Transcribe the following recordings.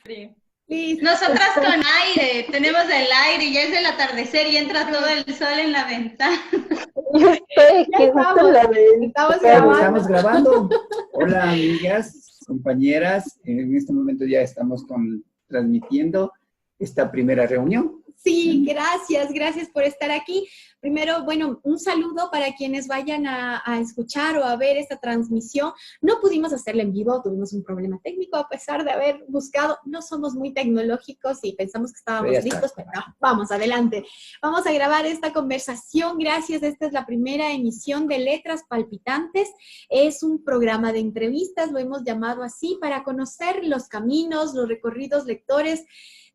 Listo. Nosotras con aire, tenemos el aire y ya es el atardecer y entra todo el sol en la ventana. Yo estoy Ya aquí justo en la estamos ventana. grabando. Estamos grabando. Hola, amigas, compañeras. En este momento ya estamos transmitiendo esta primera reunión. Sí, gracias por estar aquí. Primero, bueno, un saludo para quienes vayan a escuchar o a ver esta transmisión. No pudimos hacerla en vivo, tuvimos un problema técnico a pesar de haber buscado. No somos muy tecnológicos y pensamos que estábamos listos, pero no, vamos, adelante. Vamos a grabar esta conversación. Gracias, esta es la primera emisión de Letras Palpitantes. Es un programa de entrevistas, lo hemos llamado así, para conocer los caminos, los recorridos lectores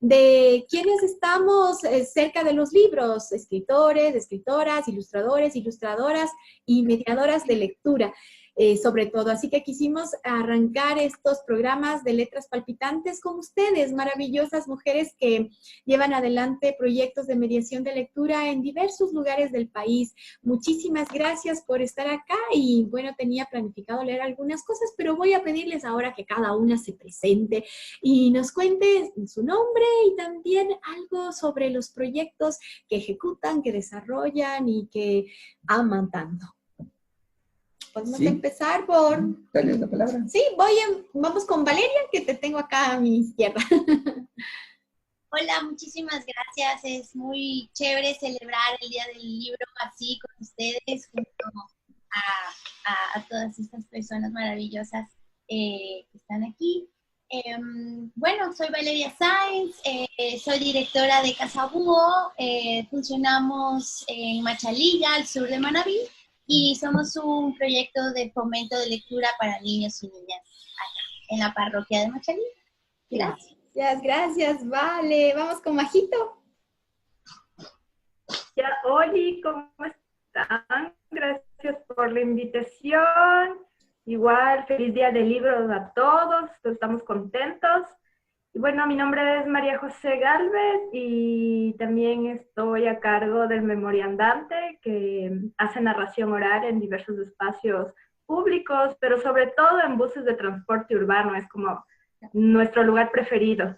de quienes estamos cerca de los libros, escritores, escritoras, ilustradores, ilustradoras y mediadoras de lectura, sobre todo. Así que quisimos arrancar estos programas de Letras Palpitantes con ustedes, maravillosas mujeres que llevan adelante proyectos de mediación de lectura en diversos lugares del país. Muchísimas gracias por estar acá y bueno, tenía planificado leer algunas cosas, pero voy a pedirles ahora que cada una se presente y nos cuente su nombre y también algo sobre los proyectos que ejecutan, que desarrollan y que aman tanto. Podemos empezar por... Dale la palabra. Sí, vamos con Valeria, que te tengo acá a mi izquierda. Hola, muchísimas gracias. Es muy chévere celebrar el Día del Libro así con ustedes, junto a todas estas personas maravillosas que están aquí. Bueno, soy Valeria Sáenz, soy directora de Casa Búho, funcionamos en Machalilla, al sur de Manabí, y somos un proyecto de fomento de lectura para niños y niñas acá, en la parroquia de Machalilla. Gracias. Gracias, vale. Vamos con Majito. Ya, Oli, ¿cómo están? Gracias por la invitación. Igual, feliz Día del Libro a todos, estamos contentos. Y bueno, mi nombre es María José Galvez y también estoy a cargo del Memoria Andante, que hace narración oral en diversos espacios públicos, pero sobre todo en buses de transporte urbano, es como nuestro lugar preferido.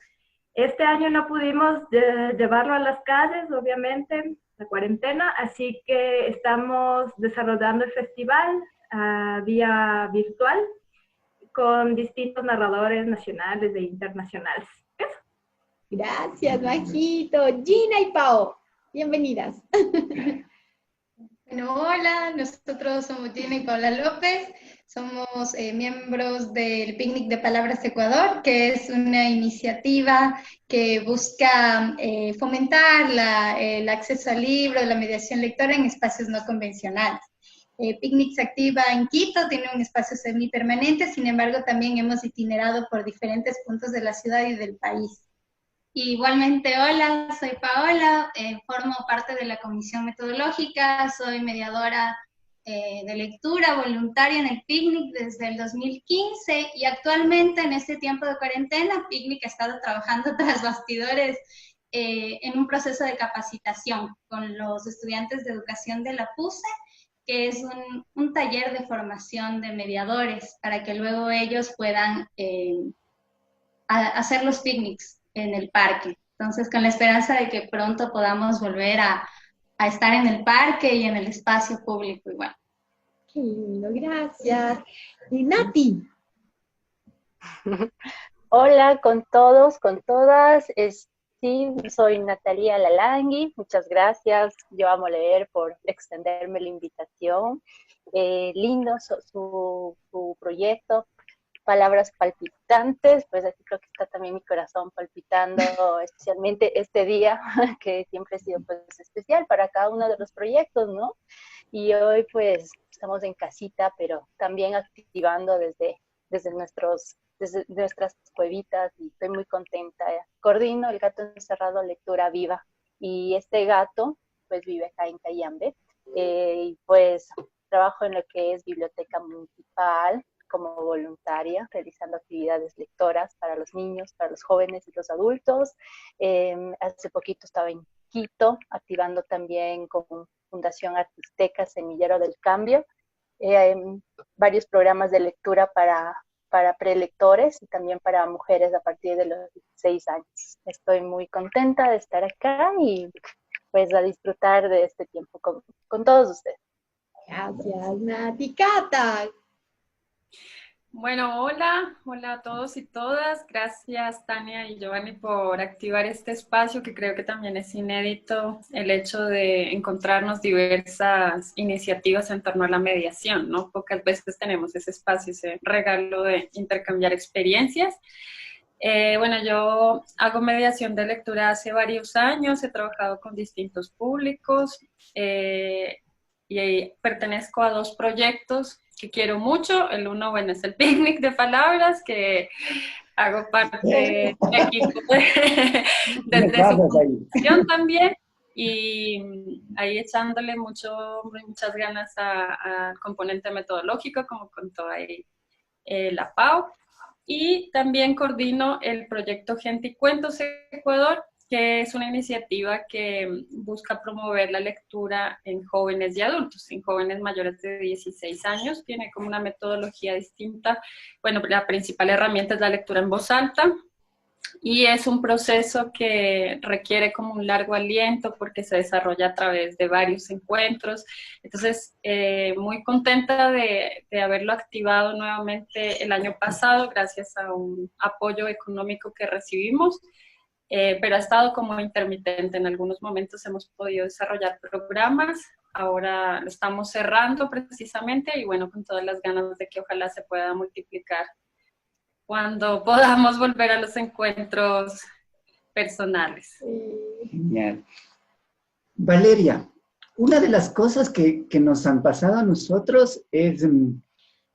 Este año no pudimos llevarlo a las calles, obviamente, la cuarentena, así que estamos desarrollando el festival vía virtual con distintos narradores nacionales e internacionales. Eso. Gracias, Majito. Gina y Pao, bienvenidas. Bueno, hola, nosotros somos Gina y Paula López, somos miembros del Picnic de Palabras Ecuador, que es una iniciativa que busca fomentar el acceso al libro, la mediación lectora en espacios no convencionales. Picnic se activa en Quito, tiene un espacio semipermanente, sin embargo también hemos itinerado por diferentes puntos de la ciudad y del país. Igualmente, hola, soy Paola, formo parte de la comisión metodológica, soy mediadora de lectura voluntaria en el Picnic desde el 2015 y actualmente en este tiempo de cuarentena, Picnic ha estado trabajando tras bastidores en un proceso de capacitación con los estudiantes de educación de la PUSE, que es un taller de formación de mediadores para que luego ellos puedan hacer los picnics en el parque. Entonces, con la esperanza de que pronto podamos volver a estar en el parque y en el espacio público igual. Qué lindo, gracias. Y Nati. Hola con todos, con todas. Sí, soy Natalia Lalangui, muchas gracias. Yo amo leer por extenderme la invitación. Lindo su proyecto, Palabras Palpitantes, pues aquí creo que está también mi corazón palpitando, especialmente este día, que siempre ha sido pues especial para cada uno de los proyectos, ¿no? Y hoy pues estamos en casita, pero también activando desde nuestras cuevitas y estoy muy contenta. Coordino el Gato Encerrado Lectura Viva y este gato pues vive acá en Cayambe y pues trabajo en lo que es biblioteca municipal como voluntaria, realizando actividades lectoras para los niños, para los jóvenes y los adultos. Hace poquito estaba en Quito, activando también con Fundación Artisteca Semillero del Cambio, varios programas de lectura para para prelectores y también para mujeres a partir de los 16 años. Estoy muy contenta de estar acá y pues a disfrutar de este tiempo con todos ustedes. Gracias, Nati. Cata. Bueno, hola a todos y todas. Gracias, Tania y Giovanni, por activar este espacio, que creo que también es inédito, el hecho de encontrarnos diversas iniciativas en torno a la mediación, ¿no? Pocas veces tenemos ese espacio, ese regalo de intercambiar experiencias. Bueno, yo hago mediación de lectura hace varios años, he trabajado con distintos públicos y pertenezco a 2 proyectos que quiero mucho. El uno, bueno, es el Picnic de Palabras, que hago parte del equipo de su fundación también, y ahí echándole muchas ganas al componente metodológico, como contó ahí la Pau. Y también coordino el proyecto Gente y Cuentos Ecuador, que es una iniciativa que busca promover la lectura en jóvenes y adultos, en jóvenes mayores de 16 años. Tiene como una metodología distinta. Bueno, la principal herramienta es la lectura en voz alta, y es un proceso que requiere como un largo aliento porque se desarrolla a través de varios encuentros. Entonces, muy contenta de haberlo activado nuevamente el año pasado gracias a un apoyo económico que recibimos, pero ha estado como intermitente. En algunos momentos hemos podido desarrollar programas, ahora lo estamos cerrando precisamente, y bueno, con todas las ganas de que ojalá se pueda multiplicar cuando podamos volver a los encuentros personales. Genial. Valeria, una de las cosas que nos han pasado a nosotros es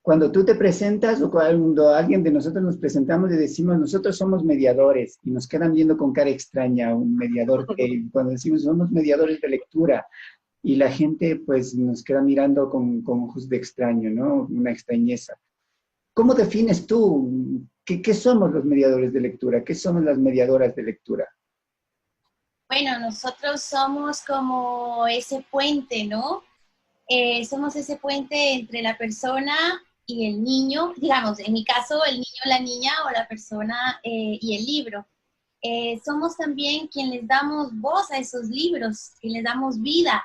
cuando tú te presentas o cuando alguien de nosotros nos presentamos y decimos nosotros somos mediadores, y nos quedan viendo con cara extraña un mediador, que cuando decimos somos mediadores de lectura, y la gente pues nos queda mirando con ojos de extraño, ¿no? Una extrañeza. ¿Cómo defines tú qué somos los mediadores de lectura? ¿Qué somos las mediadoras de lectura? Bueno, nosotros somos como ese puente, ¿no? Somos ese puente entre la persona y el niño, digamos, en mi caso, el niño, la niña, o la persona y el libro. Somos también quien les damos voz a esos libros, quien les damos vida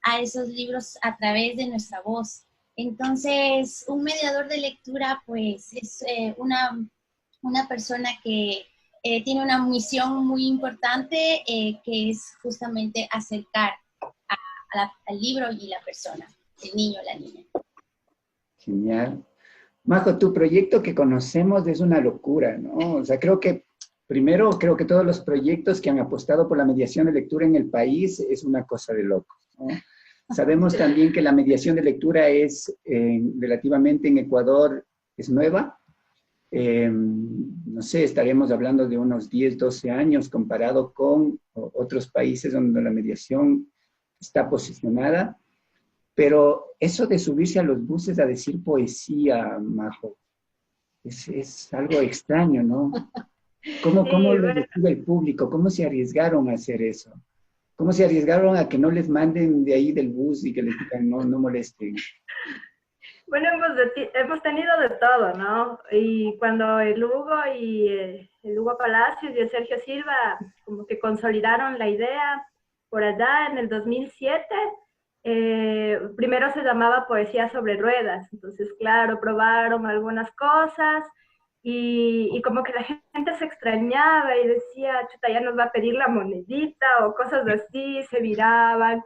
a esos libros a través de nuestra voz. Entonces, un mediador de lectura, pues, es una persona que tiene una misión muy importante, que es justamente acercar al libro y la persona, el niño, la niña. Genial. Majo, tu proyecto que conocemos es una locura, ¿no? O sea, creo que todos los proyectos que han apostado por la mediación de lectura en el país es una cosa de locos, ¿no? Sabemos también que la mediación de lectura es relativamente en Ecuador, es nueva. No sé, estaremos hablando de unos 10, 12 años comparado con otros países donde la mediación está posicionada. Pero eso de subirse a los buses a decir poesía, Majo, es algo extraño, ¿no? ¿Cómo lo recibe el público? ¿Cómo se arriesgaron a hacer eso? ¿Cómo se arriesgaron a que no les manden de ahí del bus y que les digan no molesten? Bueno, hemos tenido de todo, ¿no? Y cuando el Hugo Palacios y el Sergio Silva como que consolidaron la idea por allá en el 2007, primero se llamaba Poesía sobre Ruedas. Entonces, claro, probaron algunas cosas y como que la gente se extrañaba y decía, chuta, ya nos va a pedir la monedita o cosas así, se viraban.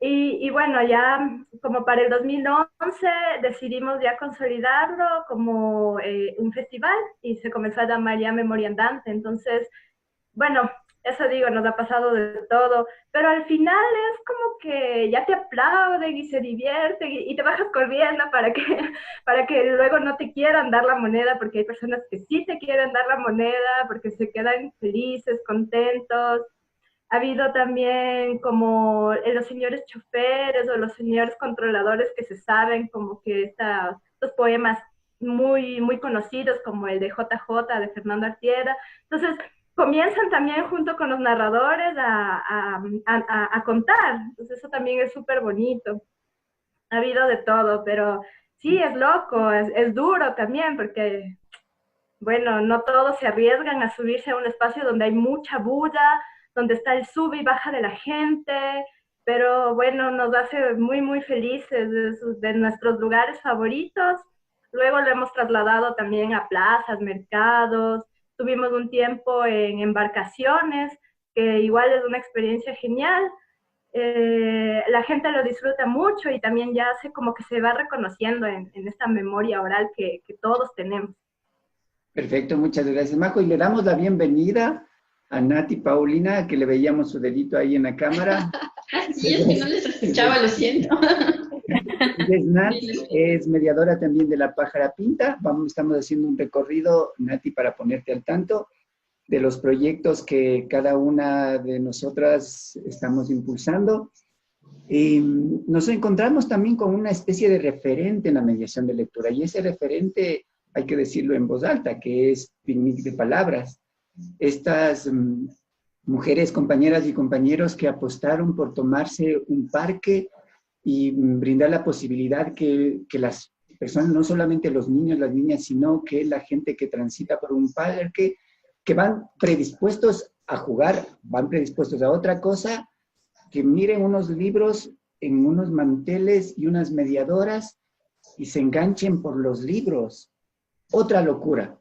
Y bueno, ya como para el 2011 decidimos ya consolidarlo como un festival y se comenzó a llamar ya Memoria Andante. Entonces, bueno, eso digo, nos ha pasado de todo, pero al final es como que ya te aplauden y se divierten y te bajas corriendo para que luego no te quieran dar la moneda, porque hay personas que sí te quieren dar la moneda porque se quedan felices, contentos. Ha habido también como los señores choferes o los señores controladores que se saben como que estos poemas muy, muy conocidos como el de JJ de Fernando Artieda. Entonces comienzan también junto con los narradores a contar. Entonces eso también es súper bonito. Ha habido de todo, pero sí, es loco, es duro también, porque, bueno, no todos se arriesgan a subirse a un espacio donde hay mucha bulla, donde está el sube y baja de la gente, pero bueno, nos hace muy, muy felices de nuestros lugares favoritos. Luego lo hemos trasladado también a plazas, mercados, tuvimos un tiempo en embarcaciones, que igual es una experiencia genial. La gente lo disfruta mucho y también ya hace como que se va reconociendo en esta memoria oral que todos tenemos. Perfecto, muchas gracias, Majo. Y le damos la bienvenida a Nati Paulina, que le veíamos su dedito ahí en la cámara. Sí, es que no les escuchaba, lo siento. Es Nati, es mediadora también de La Pájara Pinta. Estamos haciendo un recorrido, Nati, para ponerte al tanto de los proyectos que cada una de nosotras estamos impulsando. Y nos encontramos también con una especie de referente en la mediación de lectura, y ese referente, hay que decirlo en voz alta, que es Picnic de Palabras. Estas mujeres, compañeras y compañeros que apostaron por tomarse un parque y brindar la posibilidad que las personas, no solamente los niños, las niñas, sino que la gente que transita por un parque, que van predispuestos a jugar, van predispuestos a otra cosa, que miren unos libros en unos manteles y unas mediadoras y se enganchen por los libros. Otra locura.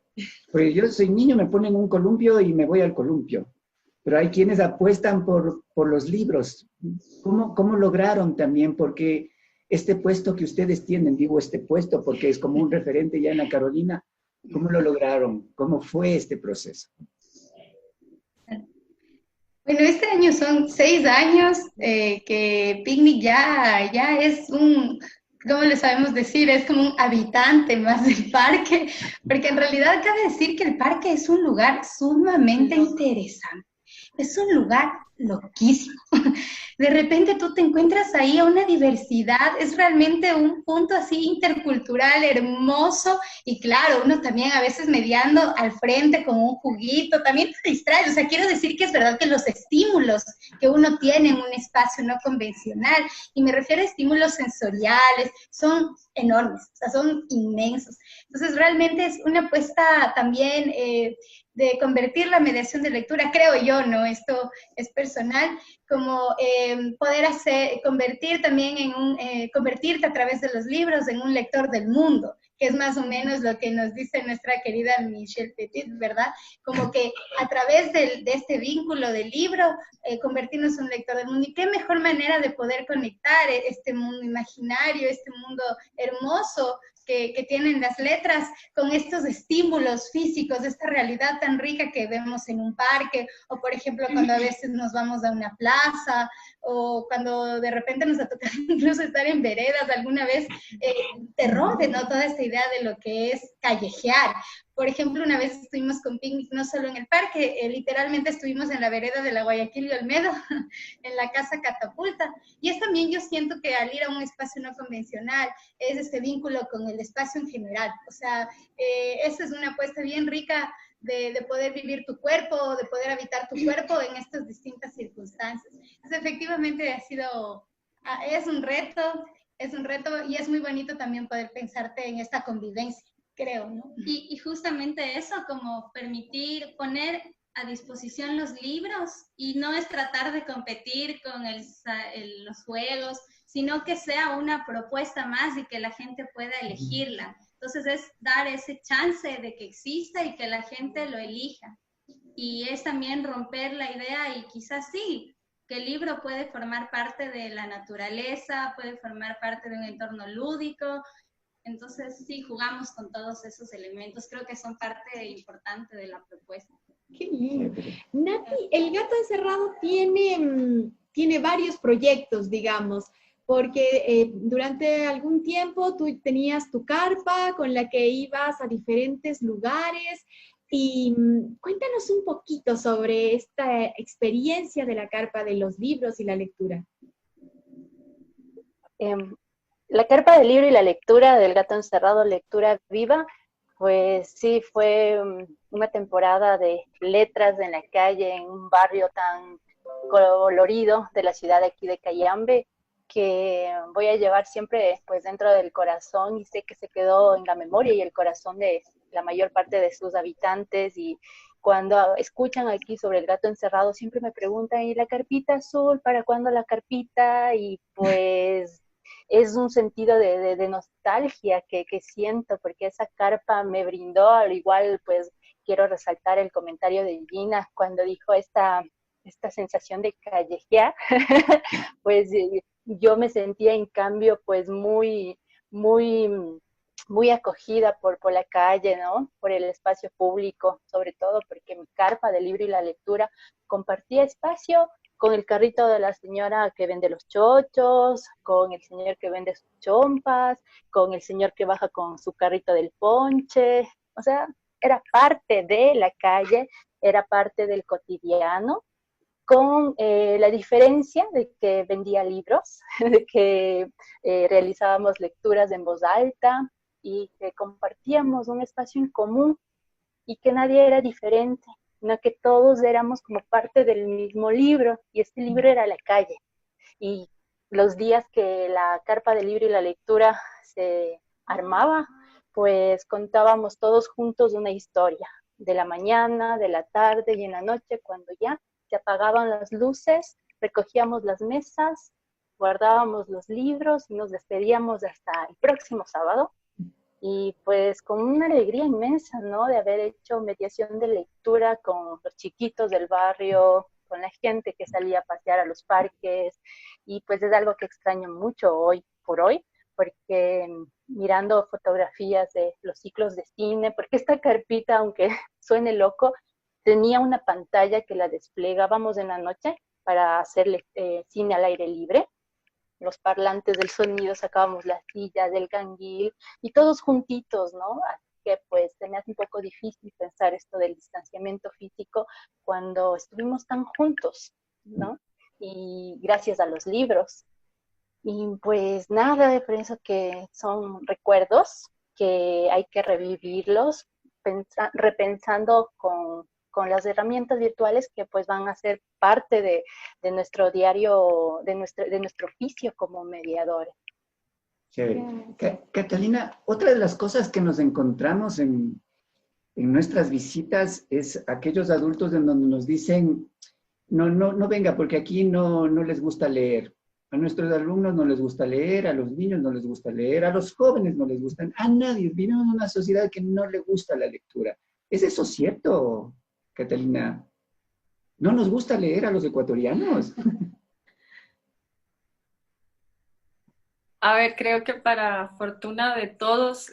Porque yo soy niño, me ponen un columpio y me voy al columpio. Pero hay quienes apuestan por los libros. ¿Cómo lograron también? Porque este puesto que ustedes tienen, digo este puesto porque es como un referente ya en la Carolina, ¿cómo lo lograron? ¿Cómo fue este proceso? Bueno, este año son 6 años que Picnic ya es un, ¿cómo le sabemos decir? Es como un habitante más del parque, porque en realidad cabe decir que el parque es un lugar sumamente interesante. Es un lugar loquísimo. De repente tú te encuentras ahí a una diversidad, es realmente un punto así intercultural hermoso y claro, uno también a veces mediando al frente con un juguito, también te distrae, o sea, quiero decir que es verdad que los estímulos que uno tiene en un espacio no convencional, y me refiero a estímulos sensoriales, son enormes, o sea, son inmensos. Entonces realmente es una apuesta también de convertir la mediación de lectura, creo yo, ¿no? Esto es personal, como poder convertir también convertirte a través de los libros en un lector del mundo, que es más o menos lo que nos dice nuestra querida Michelle Petit, ¿verdad? Como que a través de este vínculo del libro, convertirnos en un lector del mundo. Y qué mejor manera de poder conectar este mundo imaginario, este mundo hermoso, que tienen las letras con estos estímulos físicos, de esta realidad tan rica que vemos en un parque, o por ejemplo cuando a veces nos vamos a una plaza, o cuando de repente nos ha tocado incluso estar en veredas alguna vez, te rompe, ¿no? Toda esta idea de lo que es callejear. Por ejemplo, una vez estuvimos con Picnic no solo en el parque, literalmente estuvimos en la vereda de la Guayaquil y Olmedo, en la Casa Catapulta. Y es también, yo siento que al ir a un espacio no convencional, es este vínculo con el espacio en general. O sea, esa es una apuesta bien rica de poder vivir tu cuerpo, de poder habitar tu cuerpo en estas distintas circunstancias. Entonces, efectivamente es un reto y es muy bonito también poder pensarte en esta convivencia, creo, ¿no? Y justamente eso, como poner a disposición los libros, y no es tratar de competir con los juegos, sino que sea una propuesta más y que la gente pueda elegirla. Entonces es dar ese chance de que exista y que la gente lo elija. Y es también romper la idea y quizás sí, que el libro puede formar parte de la naturaleza, puede formar parte de un entorno lúdico. Entonces sí, jugamos con todos esos elementos. Creo que son parte importante de la propuesta. Qué lindo. Nati, El Gato Encerrado tiene varios proyectos, digamos, porque durante algún tiempo tú tenías tu carpa con la que ibas a diferentes lugares, y cuéntanos un poquito sobre esta experiencia de la carpa de los libros y la lectura. La carpa del libro y la lectura del Gato Encerrado, lectura viva, pues sí, fue una temporada de letras en la calle, en un barrio tan colorido de la ciudad de aquí de Cayambe, que voy a llevar siempre pues dentro del corazón, y sé que se quedó en la memoria y el corazón de la mayor parte de sus habitantes. Y cuando escuchan aquí sobre el gato encerrado, siempre me preguntan, ¿y la carpita azul? ¿Para cuándo la carpita? Y pues es un sentido de nostalgia que siento, porque esa carpa me brindó, al igual pues quiero resaltar el comentario de Gina cuando dijo esta sensación de callejear, pues yo me sentía en cambio pues muy, muy acogida por la calle, ¿no? Por el espacio público, sobre todo porque mi carpa del libro y la lectura compartía espacio con el carrito de la señora que vende los chochos, con el señor que vende sus chompas, con el señor que baja con su carrito del ponche. O sea, era parte de la calle, era parte del cotidiano, con la diferencia de que vendía libros, de que realizábamos lecturas en voz alta y que compartíamos un espacio en común, y que nadie era diferente, sino que todos éramos como parte del mismo libro, y este libro era la calle. Y los días que la carpa del libro y la lectura se armaba, pues contábamos todos juntos una historia, de la mañana, de la tarde y en la noche, cuando ya se apagaban las luces, recogíamos las mesas, guardábamos los libros y nos despedíamos hasta el próximo sábado. Y pues con una alegría inmensa, ¿no? De haber hecho mediación de lectura con los chiquitos del barrio, con la gente que salía a pasear a los parques, y pues es algo que extraño mucho hoy por hoy, porque mirando fotografías de los ciclos de cine, porque esta carpita, aunque suene loco, tenía una pantalla que la desplegábamos en la noche para hacer cine al aire libre. Los parlantes del sonido, sacábamos las sillas del canguil y todos juntitos, ¿no? Así que pues se me hace un poco difícil pensar esto del distanciamiento físico cuando estuvimos tan juntos, ¿no? Y gracias a los libros. Y pues nada, pienso que son recuerdos que hay que revivirlos, repensando con las herramientas virtuales que pues van a ser parte de nuestro diario, de nuestro oficio como mediadores. Chévere. Catalina, otra de las cosas que nos encontramos en nuestras visitas es aquellos adultos en donde nos dicen, no venga, porque aquí no les gusta leer. A nuestros alumnos no les gusta leer, a los niños no les gusta leer, a los jóvenes no les gusta, a nadie. Vivimos en una sociedad que no le gusta la lectura. ¿Es eso cierto, Catalina? ¿No nos gusta leer a los ecuatorianos? A ver, creo que para fortuna de todos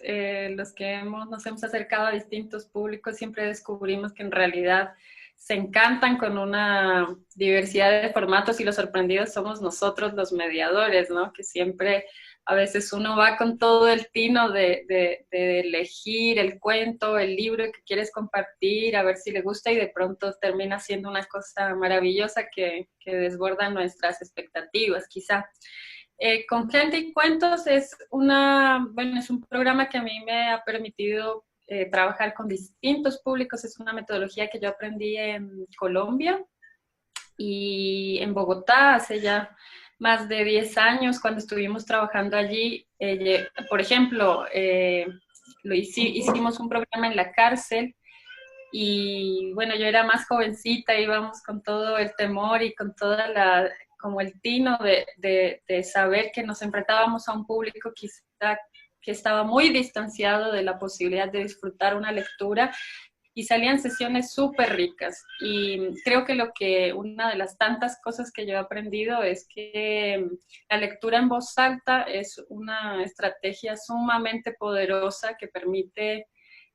los que nos hemos acercado a distintos públicos, siempre descubrimos que en realidad se encantan con una diversidad de formatos, y los sorprendidos somos nosotros los mediadores, ¿no? Que siempre a veces uno va con todo el tino de elegir el cuento, el libro que quieres compartir, a ver si le gusta, y de pronto termina siendo una cosa maravillosa que desborda nuestras expectativas, quizá. Con Gente y Cuentos es un programa que a mí me ha permitido trabajar con distintos públicos. Es una metodología que yo aprendí en Colombia y en Bogotá hace ya más de 10 años, cuando estuvimos trabajando allí. Por ejemplo, hicimos un programa en la cárcel, y bueno, yo era más jovencita, íbamos con todo el temor y con toda como el tino de saber que nos enfrentábamos a un público quizá que estaba muy distanciado de la posibilidad de disfrutar una lectura, y salían sesiones súper ricas. Y creo que una de las tantas cosas que yo he aprendido es que la lectura en voz alta es una estrategia sumamente poderosa que permite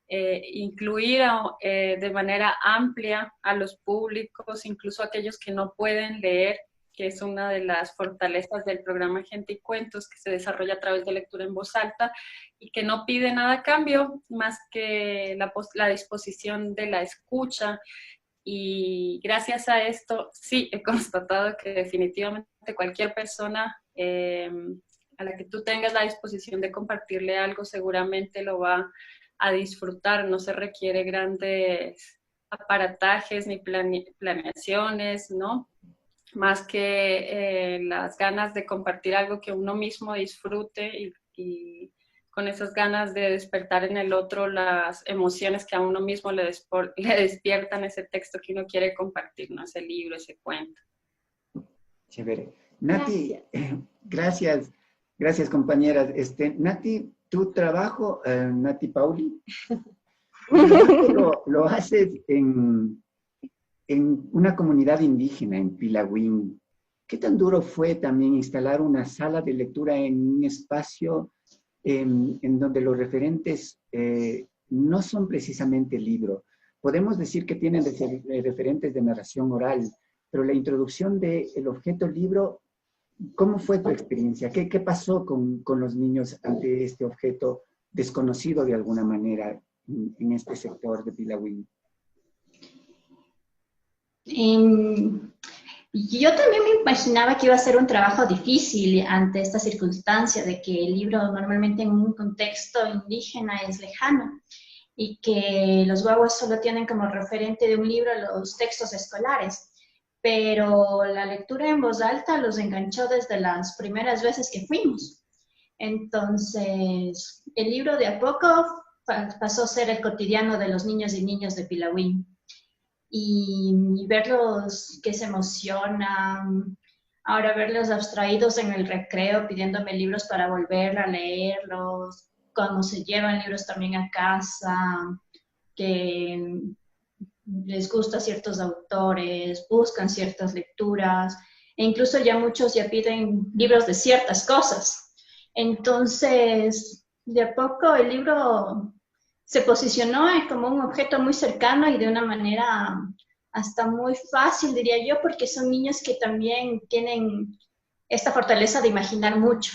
incluir de manera amplia a los públicos, incluso aquellos que no pueden leer, que es una de las fortalezas del programa Gente y Cuentos, que se desarrolla a través de lectura en voz alta y que no pide nada a cambio más que la disposición de la escucha. Y gracias a esto sí he constatado que definitivamente cualquier persona a la que tú tengas la disposición de compartirle algo seguramente lo va a disfrutar. No se requiere grandes aparatajes ni planeaciones, ¿no? más que las ganas de compartir algo que uno mismo disfrute y con esas ganas de despertar en el otro las emociones que a uno mismo le despiertan ese texto que uno quiere compartir, ¿no? Ese libro, ese cuento. Chévere. Nati, gracias, gracias compañeras. Nati, tu trabajo, Nati Pauli, lo haces en una comunidad indígena, en Pilagüín. ¿Qué tan duro fue también instalar una sala de lectura en un espacio en donde los referentes no son precisamente libro? Podemos decir que tienen referentes de narración oral, pero la introducción del objeto libro, ¿cómo fue tu experiencia? ¿Qué pasó con los niños ante este objeto desconocido de alguna manera en este sector de Pilagüín? Yo también me imaginaba que iba a ser un trabajo difícil ante esta circunstancia de que el libro normalmente en un contexto indígena es lejano y que los guaguas solo tienen como referente de un libro los textos escolares. Pero la lectura en voz alta los enganchó desde las primeras veces que fuimos. Entonces, el libro de a poco pasó a ser el cotidiano de los niños y niñas de Pilagüín. Y verlos que se emocionan, ahora verlos abstraídos en el recreo pidiéndome libros para volver a leerlos, cuando se llevan libros también a casa, que les gusta ciertos autores, buscan ciertas lecturas, e incluso ya muchos ya piden libros de ciertas cosas. Entonces, de a poco el libro se posicionó como un objeto muy cercano y de una manera hasta muy fácil, diría yo, porque son niños que también tienen esta fortaleza de imaginar mucho,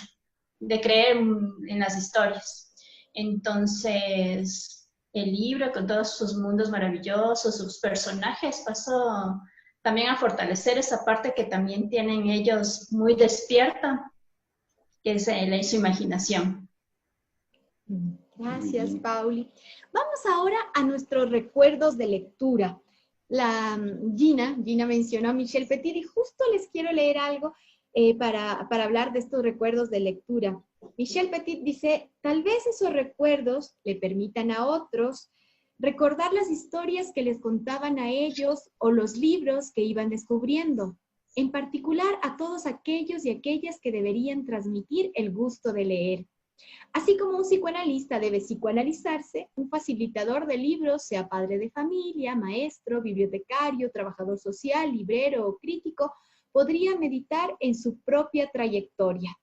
de creer en las historias. Entonces, el libro con todos sus mundos maravillosos, sus personajes, pasó también a fortalecer esa parte que también tienen ellos muy despierta, que es su imaginación. Gracias, Pauli. Vamos ahora a nuestros recuerdos de lectura. Gina mencionó a Michel Petit y justo les quiero leer algo para hablar de estos recuerdos de lectura. Michel Petit dice, tal vez esos recuerdos le permitan a otros recordar las historias que les contaban a ellos o los libros que iban descubriendo, en particular a todos aquellos y aquellas que deberían transmitir el gusto de leer. Así como un psicoanalista debe psicoanalizarse, un facilitador de libros, sea padre de familia, maestro, bibliotecario, trabajador social, librero o crítico, podría meditar en su propia trayectoria.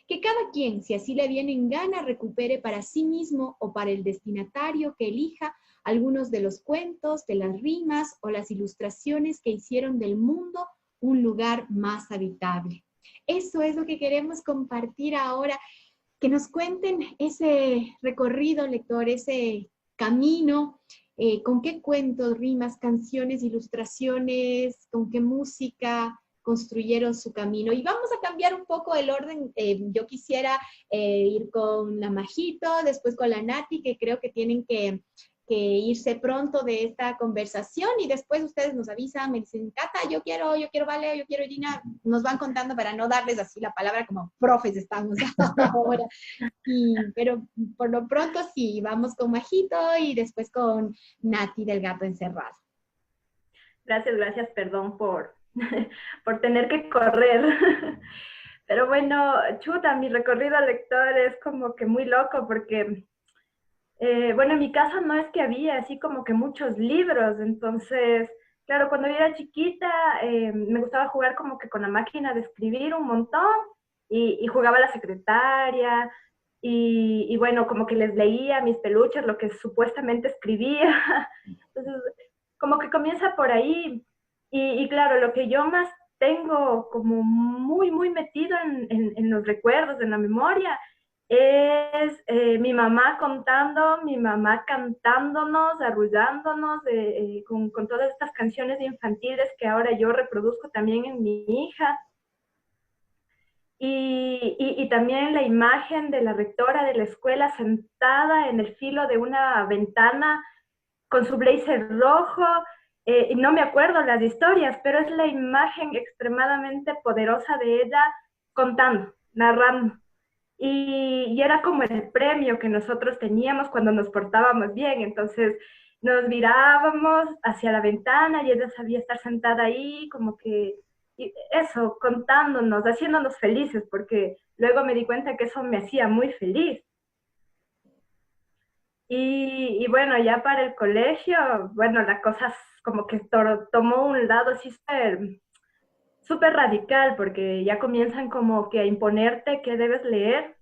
Que cada quien, si así le viene en gana, recupere para sí mismo o para el destinatario que elija algunos de los cuentos, de las rimas o las ilustraciones que hicieron del mundo un lugar más habitable. Eso es lo que queremos compartir ahora. Que nos cuenten ese recorrido, lector, ese camino, con qué cuentos, rimas, canciones, ilustraciones, con qué música construyeron su camino. Y vamos a cambiar un poco el orden. Yo quisiera ir con la Majito, después con la Nati, que creo que tienen que irse pronto de esta conversación y después ustedes nos avisan, me dicen, Cata, yo quiero Vale, yo quiero Gina, nos van contando para no darles así la palabra como profes estamos ahora. Pero por lo pronto sí, vamos con Majito y después con Nati del Gato Encerrado. Gracias, perdón por tener que correr. Pero bueno, chuta, mi recorrido lector es como que muy loco porque... bueno, en mi casa no es que había así como que muchos libros, entonces, claro, cuando yo era chiquita me gustaba jugar como que con la máquina de escribir un montón y jugaba a la secretaria y bueno, como que les leía a mis peluches lo que supuestamente escribía, entonces como que comienza por ahí y claro, lo que yo más tengo como muy metido en los recuerdos, en la memoria, es mi mamá contando, mi mamá cantándonos, arrullándonos con todas estas canciones infantiles que ahora yo reproduzco también en mi hija. Y también la imagen de la rectora de la escuela sentada en el filo de una ventana con su blazer rojo, y no me acuerdo las historias, pero es la imagen extremadamente poderosa de ella contando, narrando. Y era como el premio que nosotros teníamos cuando nos portábamos bien. Entonces nos mirábamos hacia la ventana y ella sabía estar sentada ahí, como que eso, contándonos, haciéndonos felices, porque luego me di cuenta que eso me hacía muy feliz. Y bueno, ya para el colegio, bueno, la cosa como que tomó un lado así súper radical, porque ya comienzan como que a imponerte qué debes leer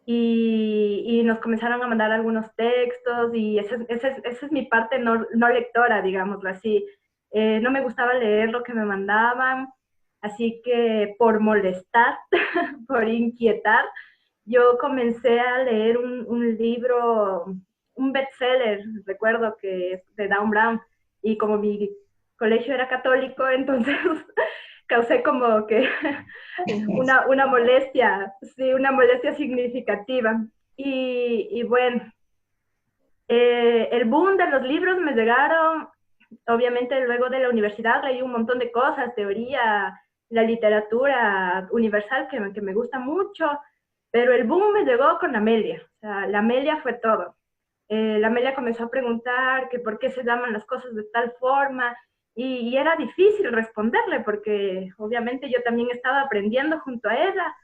y nos comenzaron a mandar algunos textos y esa es mi parte no lectora, digámoslo así. No me gustaba leer lo que me mandaban, así que por molestar, por inquietar, yo comencé a leer un libro, un bestseller, recuerdo que es de Dan Brown, y como mi colegio era católico, entonces causé como que una molestia, sí, una molestia significativa. Y bueno, el boom de los libros me llegaron, obviamente luego de la universidad leí un montón de cosas, teoría, la literatura universal que me gusta mucho, pero el boom me llegó con Amelia, o sea, la Amelia fue todo. La Amelia comenzó a preguntar que por qué se llaman las cosas de tal forma, y era difícil responderle porque obviamente yo también estaba aprendiendo junto a ella.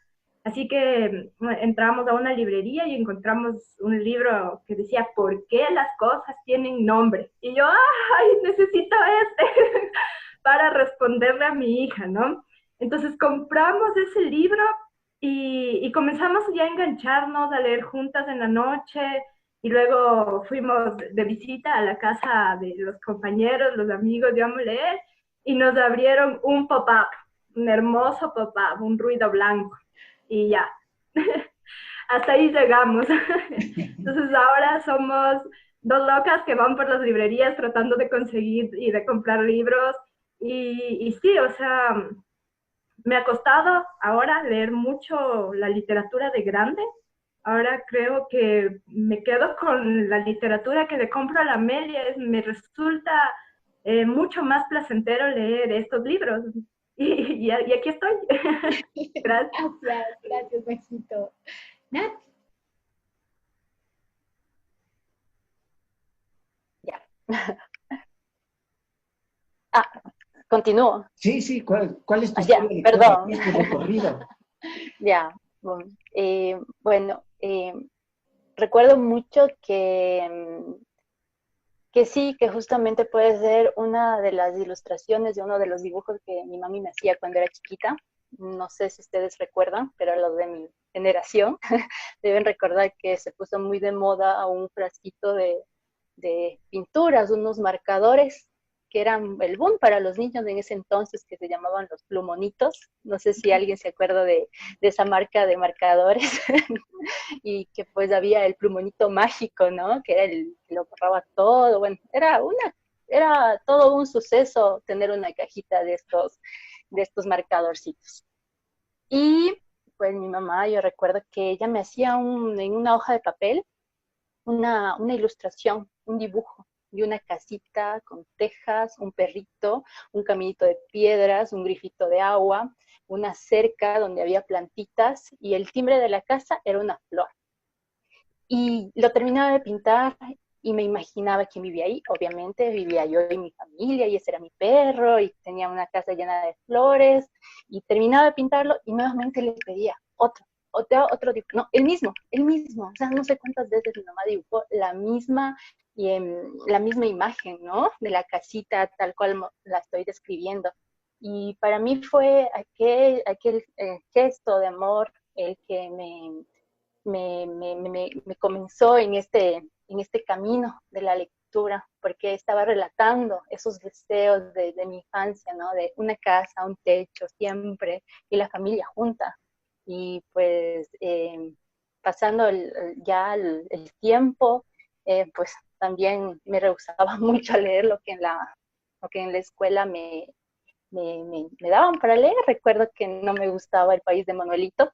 Así que entramos a una librería y encontramos un libro que decía ¿por qué las cosas tienen nombre? Y yo, ¡ay, necesito este! Para responderle a mi hija, ¿no? Entonces compramos ese libro y comenzamos ya a engancharnos, a leer juntas en la noche, y luego fuimos de visita a la casa de los compañeros, los amigos de Amo Leer, y nos abrieron un pop-up, un hermoso pop-up, un ruido blanco, y ya, hasta ahí llegamos. Entonces ahora somos dos locas que van por las librerías tratando de conseguir y de comprar libros, y sí, o sea, me ha costado ahora leer mucho la literatura de grande. Ahora creo que me quedo con la literatura que le compro a la Amelia. Me resulta mucho más placentero leer estos libros. Y aquí estoy. Gracias. Gracias, Maxito. Nat. Ya. Continúo. Sí, sí, ¿cuál es tu Ya, historia de perdón. ¿Cuál es tu recorrido? Ya, bueno, recuerdo mucho que sí, que justamente puede ser una de las ilustraciones de uno de los dibujos que mi mami me hacía cuando era chiquita. No sé si ustedes recuerdan, pero los de mi generación deben recordar que se puso muy de moda un frasquito de pinturas, unos marcadores que eran el boom para los niños en ese entonces, que se llamaban los plumonitos. No sé si alguien se acuerda de esa marca de marcadores. Y que pues había el plumonito mágico, ¿no? Que era el que lo borraba todo. Bueno, era todo un suceso tener una cajita de estos marcadorcitos. Y pues mi mamá, yo recuerdo que ella me hacía en una hoja de papel una ilustración, un dibujo de una casita con tejas, un perrito, un caminito de piedras, un grifito de agua, una cerca donde había plantitas y el timbre de la casa era una flor. Y lo terminaba de pintar y me imaginaba quién vivía ahí. Obviamente vivía yo y mi familia y ese era mi perro y tenía una casa llena de flores y terminaba de pintarlo y nuevamente le pedía otro dibujo. No, el mismo. O sea, no sé cuántas veces mi mamá dibujó la misma imagen, ¿no? De la casita tal cual la estoy describiendo. Y para mí fue aquel gesto de amor el que me comenzó en este camino de la lectura, porque estaba relatando esos deseos de mi infancia, ¿no? De una casa, un techo siempre, y la familia junta. Y pues pasando el tiempo, pues también me rehusaba mucho a leer lo que en la escuela me daban para leer. Recuerdo que no me gustaba El país de Manuelito.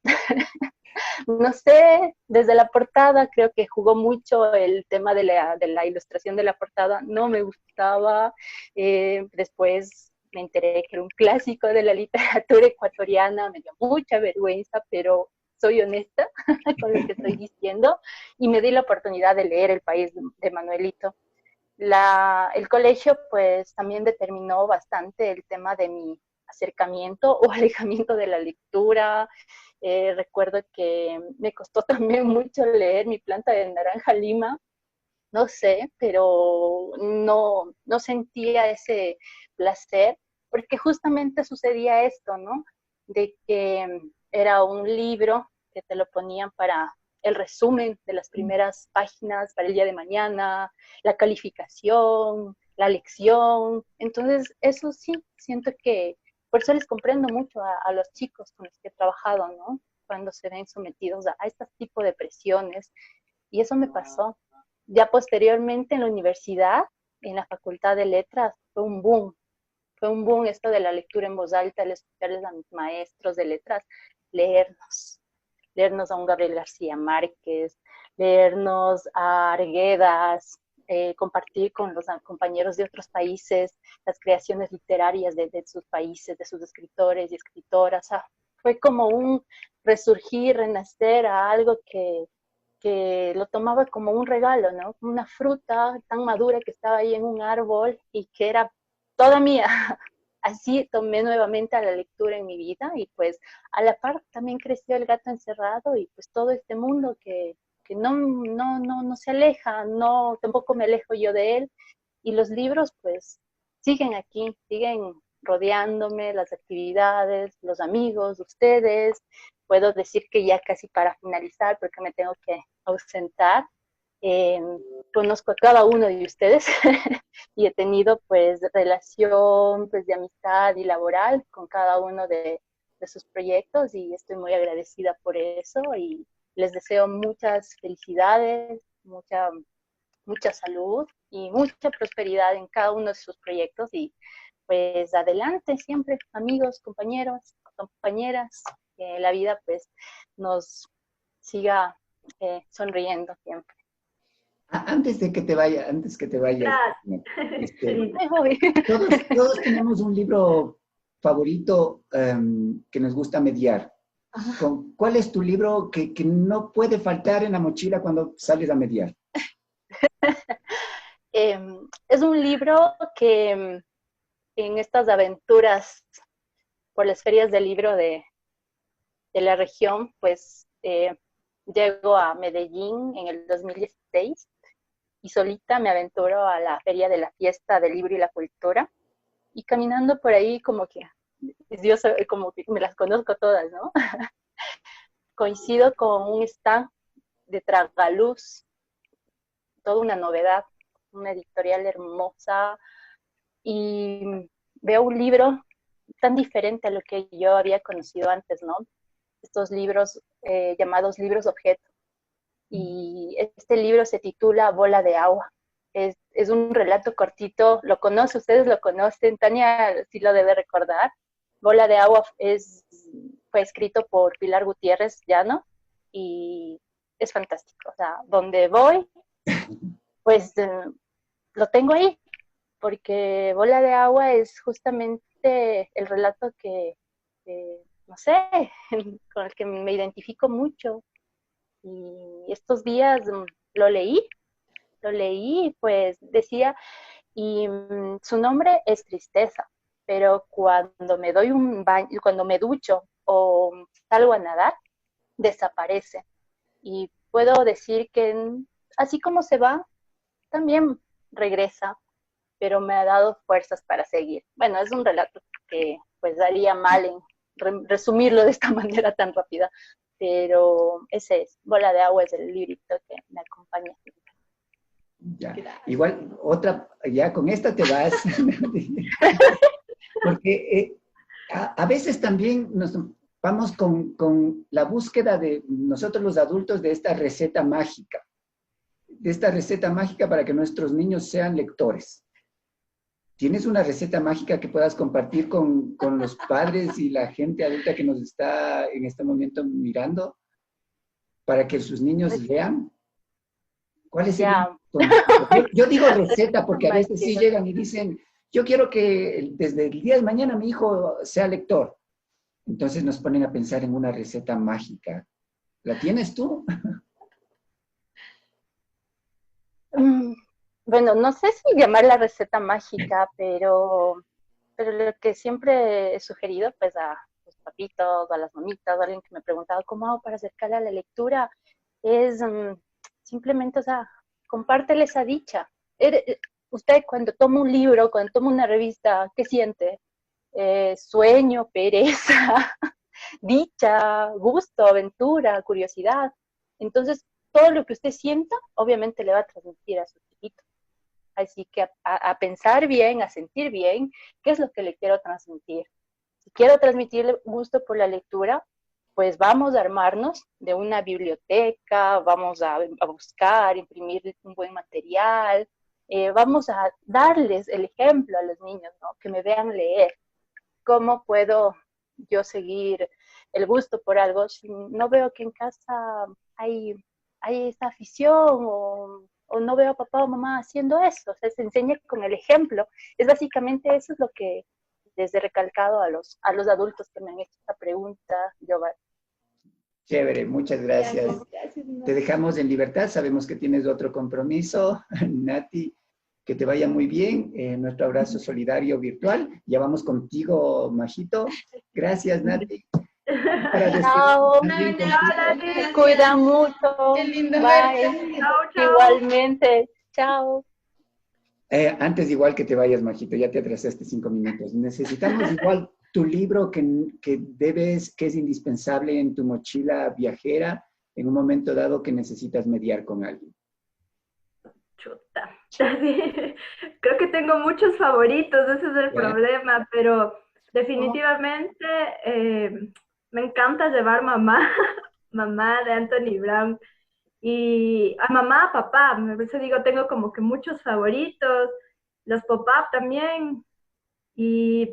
No sé, desde la portada creo que jugó mucho el tema de la ilustración de la portada, no me gustaba. Después me enteré que era un clásico de la literatura ecuatoriana, me dio mucha vergüenza, pero soy honesta con lo que estoy diciendo, y me di la oportunidad de leer El país de Manuelito. El colegio pues también determinó bastante el tema de mi acercamiento o alejamiento de la lectura. Recuerdo que me costó también mucho leer Mi planta de naranja lima, no sé, pero no sentía ese placer, porque justamente sucedía esto, ¿no? De que era un libro que te lo ponían para el resumen de las primeras páginas para el día de mañana, la calificación, la lección. Entonces, eso sí, siento que por eso les comprendo mucho a los chicos con los que he trabajado, ¿no? Cuando se ven sometidos a este tipo de presiones. Y eso me pasó. Ya posteriormente en la universidad, en la Facultad de Letras, fue un boom. Fue un boom esto de la lectura en voz alta, el escucharles a mis maestros de letras, leernos a un Gabriel García Márquez, leernos a Arguedas, compartir con los compañeros de otros países las creaciones literarias de sus países, de sus escritores y escritoras. O sea, fue como un resurgir, renacer a algo que lo tomaba como un regalo, ¿no? Una fruta tan madura que estaba ahí en un árbol y que era toda mía. Así tomé nuevamente a la lectura en mi vida, y pues a la par también creció El gato encerrado y pues todo este mundo que no se aleja, no, tampoco me alejo yo de él, y los libros pues siguen aquí, siguen rodeándome, las actividades, los amigos, ustedes. Puedo decir que ya casi para finalizar, porque me tengo que ausentar, eh, conozco a cada uno de ustedes y he tenido pues relación pues de amistad y laboral con cada uno de sus proyectos, y estoy muy agradecida por eso, y les deseo muchas felicidades, mucha salud y mucha prosperidad en cada uno de sus proyectos, y pues adelante siempre, amigos, compañeros, compañeras, que la vida pues nos siga sonriendo siempre. Antes que te vayas, Sí. todos tenemos un libro favorito que nos gusta mediar. ¿Cuál es tu libro que no puede faltar en la mochila cuando sales a mediar? Es un libro que en estas aventuras por las ferias del libro de la región, pues llego a Medellín en el 2016 y solita me aventuro a la feria de la fiesta del libro y la cultura, y caminando por ahí como que me las conozco todas, ¿no? Coincido con un stand de Tragaluz, toda una novedad, una editorial hermosa, y veo un libro tan diferente a lo que yo había conocido antes, ¿no? Estos libros llamados libros objeto. Y este libro se titula Bola de agua. Es un relato cortito, ustedes lo conocen, Tania sí lo debe recordar. Bola de agua fue escrito por Pilar Gutiérrez Llano, y es fantástico. O sea, donde voy, pues lo tengo ahí, porque Bola de agua es justamente el relato que no sé, con el que me identifico mucho. Y estos días lo leí, pues decía, y su nombre es tristeza, pero cuando me doy un baño, cuando me ducho o salgo a nadar, desaparece. Y puedo decir que así como se va, también regresa, pero me ha dado fuerzas para seguir. Bueno, es un relato que pues daría mal en resumirlo de esta manera tan rápida, pero ese es, Bola de agua es el librito que me acompaña. Ya. Igual, otra, ya con esta te vas, porque a veces también nos vamos con la búsqueda de nosotros los adultos de esta receta mágica para que nuestros niños sean lectores. ¿Tienes una receta mágica que puedas compartir con los padres y la gente adulta que nos está en este momento mirando para que sus niños lean? ¿Cuál es el yo digo receta porque a veces sí llegan y dicen, yo quiero que desde el día de mañana mi hijo sea lector. Entonces nos ponen a pensar en una receta mágica. ¿La tienes tú? Bueno, no sé si llamarla receta mágica, pero lo que siempre he sugerido, pues a los papitos, a las mamitas, a alguien que me preguntaba cómo hago para acercarle a la lectura, es simplemente, o sea, compártele esa dicha. Usted cuando toma un libro, cuando toma una revista, ¿qué siente? Sueño, pereza, dicha, gusto, aventura, curiosidad. Entonces, todo lo que usted sienta, obviamente le va a transmitir a su chiquito. Así que a pensar bien, a sentir bien, ¿qué es lo que le quiero transmitir? Si quiero transmitirle gusto por la lectura, pues vamos a armarnos de una biblioteca, vamos a buscar, imprimir un buen material, vamos a darles el ejemplo a los niños, ¿no? Que me vean leer. ¿Cómo puedo yo seguir el gusto por algo si no veo que en casa hay esta afición o no veo a papá o mamá haciendo eso? O sea, se enseña con el ejemplo. Es básicamente eso es lo que les he recalcado a los adultos que me han hecho esta pregunta, Giovanni. Chévere, muchas gracias. Te dejamos en libertad, sabemos que tienes otro compromiso, Nati, que te vaya muy bien, nuestro abrazo solidario virtual. Ya vamos contigo, Majito. Gracias, Nati. Chao. Se cuidan mucho. Qué lindo verte. Igualmente. Chao. Antes igual que te vayas, Majito, ya te atrasaste 5 minutos. Necesitamos igual tu libro que es indispensable en tu mochila viajera en un momento dado que necesitas mediar con alguien. Chuta. Creo que tengo muchos favoritos, ese es el problema, pero definitivamente me encanta llevar mamá de Anthony Brown. Y a mamá, papá, por eso digo, tengo como que muchos favoritos, los pop-up también,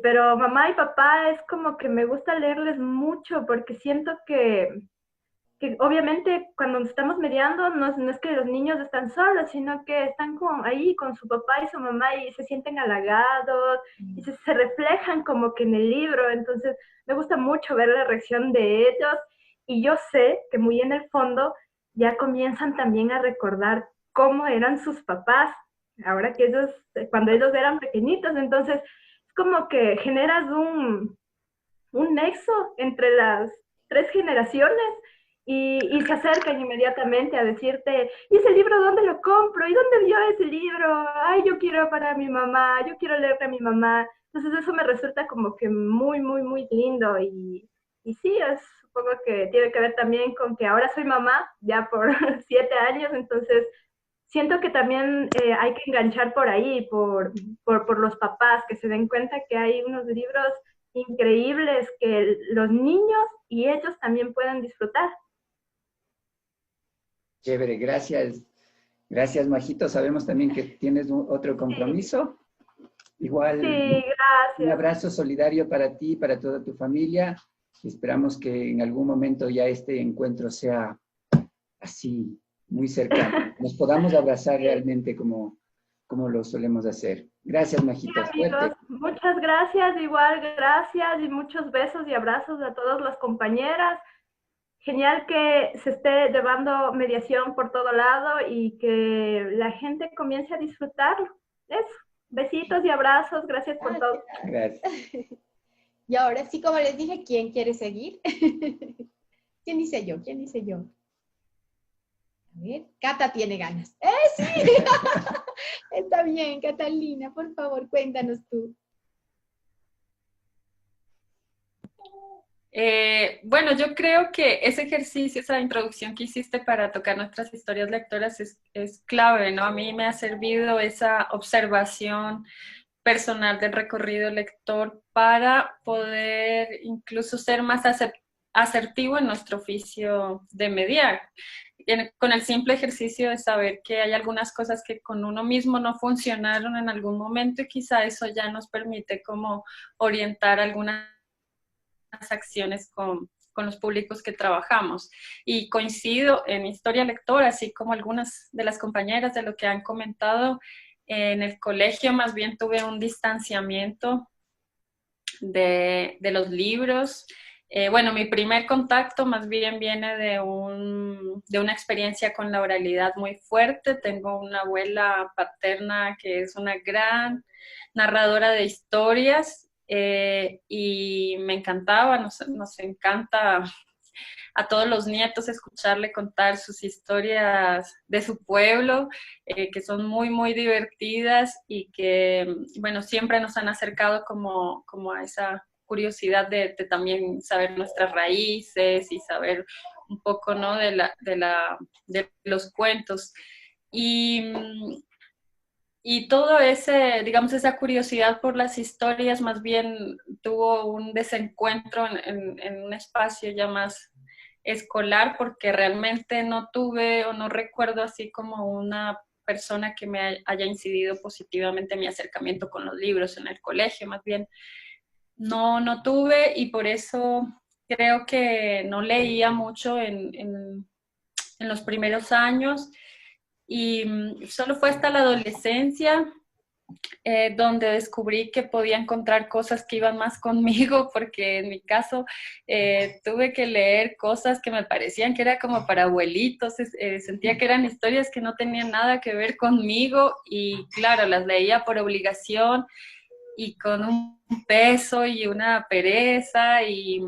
pero mamá y papá es como que me gusta leerles mucho porque siento que obviamente cuando estamos mediando no es que los niños están solos, sino que están ahí con su papá y su mamá y se sienten halagados y se reflejan como que en el libro. Entonces me gusta mucho ver la reacción de ellos y yo sé que muy en el fondo ya comienzan también a recordar cómo eran sus papás, ahora que cuando ellos eran pequeñitos. Entonces es como que generas un nexo entre las 3 generaciones y se acercan inmediatamente a decirte, ¿y ese libro dónde lo compro? ¿Y dónde vio ese libro? Ay, yo quiero para mi mamá, yo quiero leerle a mi mamá. Entonces eso me resulta como que muy, muy, muy lindo y sí, supongo que tiene que ver también con que ahora soy mamá, ya por 7 años, entonces siento que también hay que enganchar por ahí, por los papás, que se den cuenta que hay unos libros increíbles que los niños y ellos también pueden disfrutar. Chévere, gracias. Gracias, Majito. Sabemos también que tienes otro compromiso. Sí. Igual, sí, gracias. Un abrazo solidario para ti y para toda tu familia. Esperamos que en algún momento ya este encuentro sea así, muy cercano. Nos podamos abrazar realmente como lo solemos hacer. Gracias, Majito. Sí, amigos, muchas gracias, igual gracias y muchos besos y abrazos a todas las compañeras. Genial que se esté llevando mediación por todo lado y que la gente comience a disfrutarlo. Eso, besitos y abrazos, gracias por todo. Gracias. Y ahora sí, como les dije, ¿quién quiere seguir? ¿Quién dice yo? ¿Quién dice yo? A ver, Cata tiene ganas. Sí! Está bien, Catalina, por favor, cuéntanos tú. Bueno, yo creo que ese ejercicio, esa introducción que hiciste para tocar nuestras historias lectoras es clave, ¿no? A mí me ha servido esa observación personal del recorrido lector para poder incluso ser más asertivo en nuestro oficio de mediar. con el simple ejercicio de saber que hay algunas cosas que con uno mismo no funcionaron en algún momento y quizá eso ya nos permite como orientar algunas acciones con los públicos que trabajamos. Y coincido en historia lectora, así como algunas de las compañeras de lo que han comentado. En el colegio más bien tuve un distanciamiento de los libros. Bueno, mi primer contacto más bien viene de una experiencia con la oralidad muy fuerte. Tengo una abuela paterna que es una gran narradora de historias y me encantaba, nos encanta a todos los nietos escucharle contar sus historias de su pueblo, que son muy, muy divertidas y que, bueno, siempre nos han acercado como a esa curiosidad de también saber nuestras raíces y saber un poco, ¿no?, de los cuentos. Y todo ese, digamos, esa curiosidad por las historias más bien tuvo un desencuentro en un espacio ya más escolar, porque realmente no tuve o no recuerdo así como una persona que me haya incidido positivamente en mi acercamiento con los libros en el colegio, más bien no tuve, y por eso creo que no leía mucho en los primeros años, y solo fue hasta la adolescencia donde descubrí que podía encontrar cosas que iban más conmigo, porque en mi caso tuve que leer cosas que me parecían que era como para abuelitos, sentía que eran historias que no tenían nada que ver conmigo, y claro, las leía por obligación y con un peso y una pereza y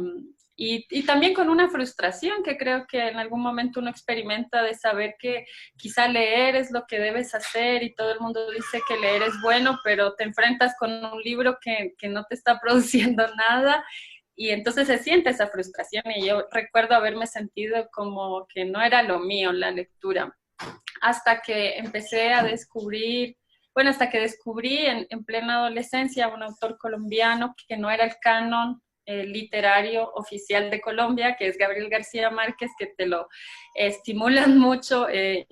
también con una frustración que creo que en algún momento uno experimenta, de saber que quizá leer es lo que debes hacer y todo el mundo dice que leer es bueno, pero te enfrentas con un libro que no te está produciendo nada, y entonces se siente esa frustración, y yo recuerdo haberme sentido como que no era lo mío la lectura, hasta que empecé a descubrir, bueno, hasta que descubrí en plena adolescencia un autor colombiano que no era el canon literario oficial de Colombia, que es Gabriel García Márquez, que te lo estimulan mucho y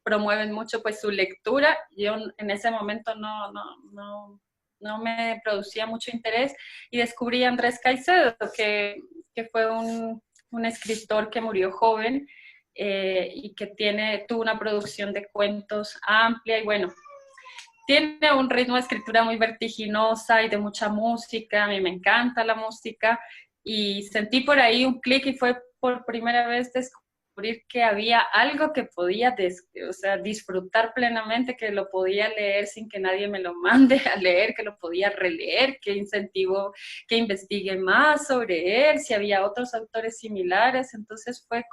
promueven mucho pues su lectura. Yo en ese momento no me producía mucho interés, y descubrí a Andrés Caicedo, que fue un escritor que murió joven y que tuvo una producción de cuentos amplia, y bueno, tiene un ritmo de escritura muy vertiginosa y de mucha música. A mí me encanta la música, y sentí por ahí un clic, y fue por primera vez descubrir que había algo que podía disfrutar plenamente, que lo podía leer sin que nadie me lo mande a leer, que lo podía releer, que incentivó que investigue más sobre él, si había otros autores similares. Entonces fue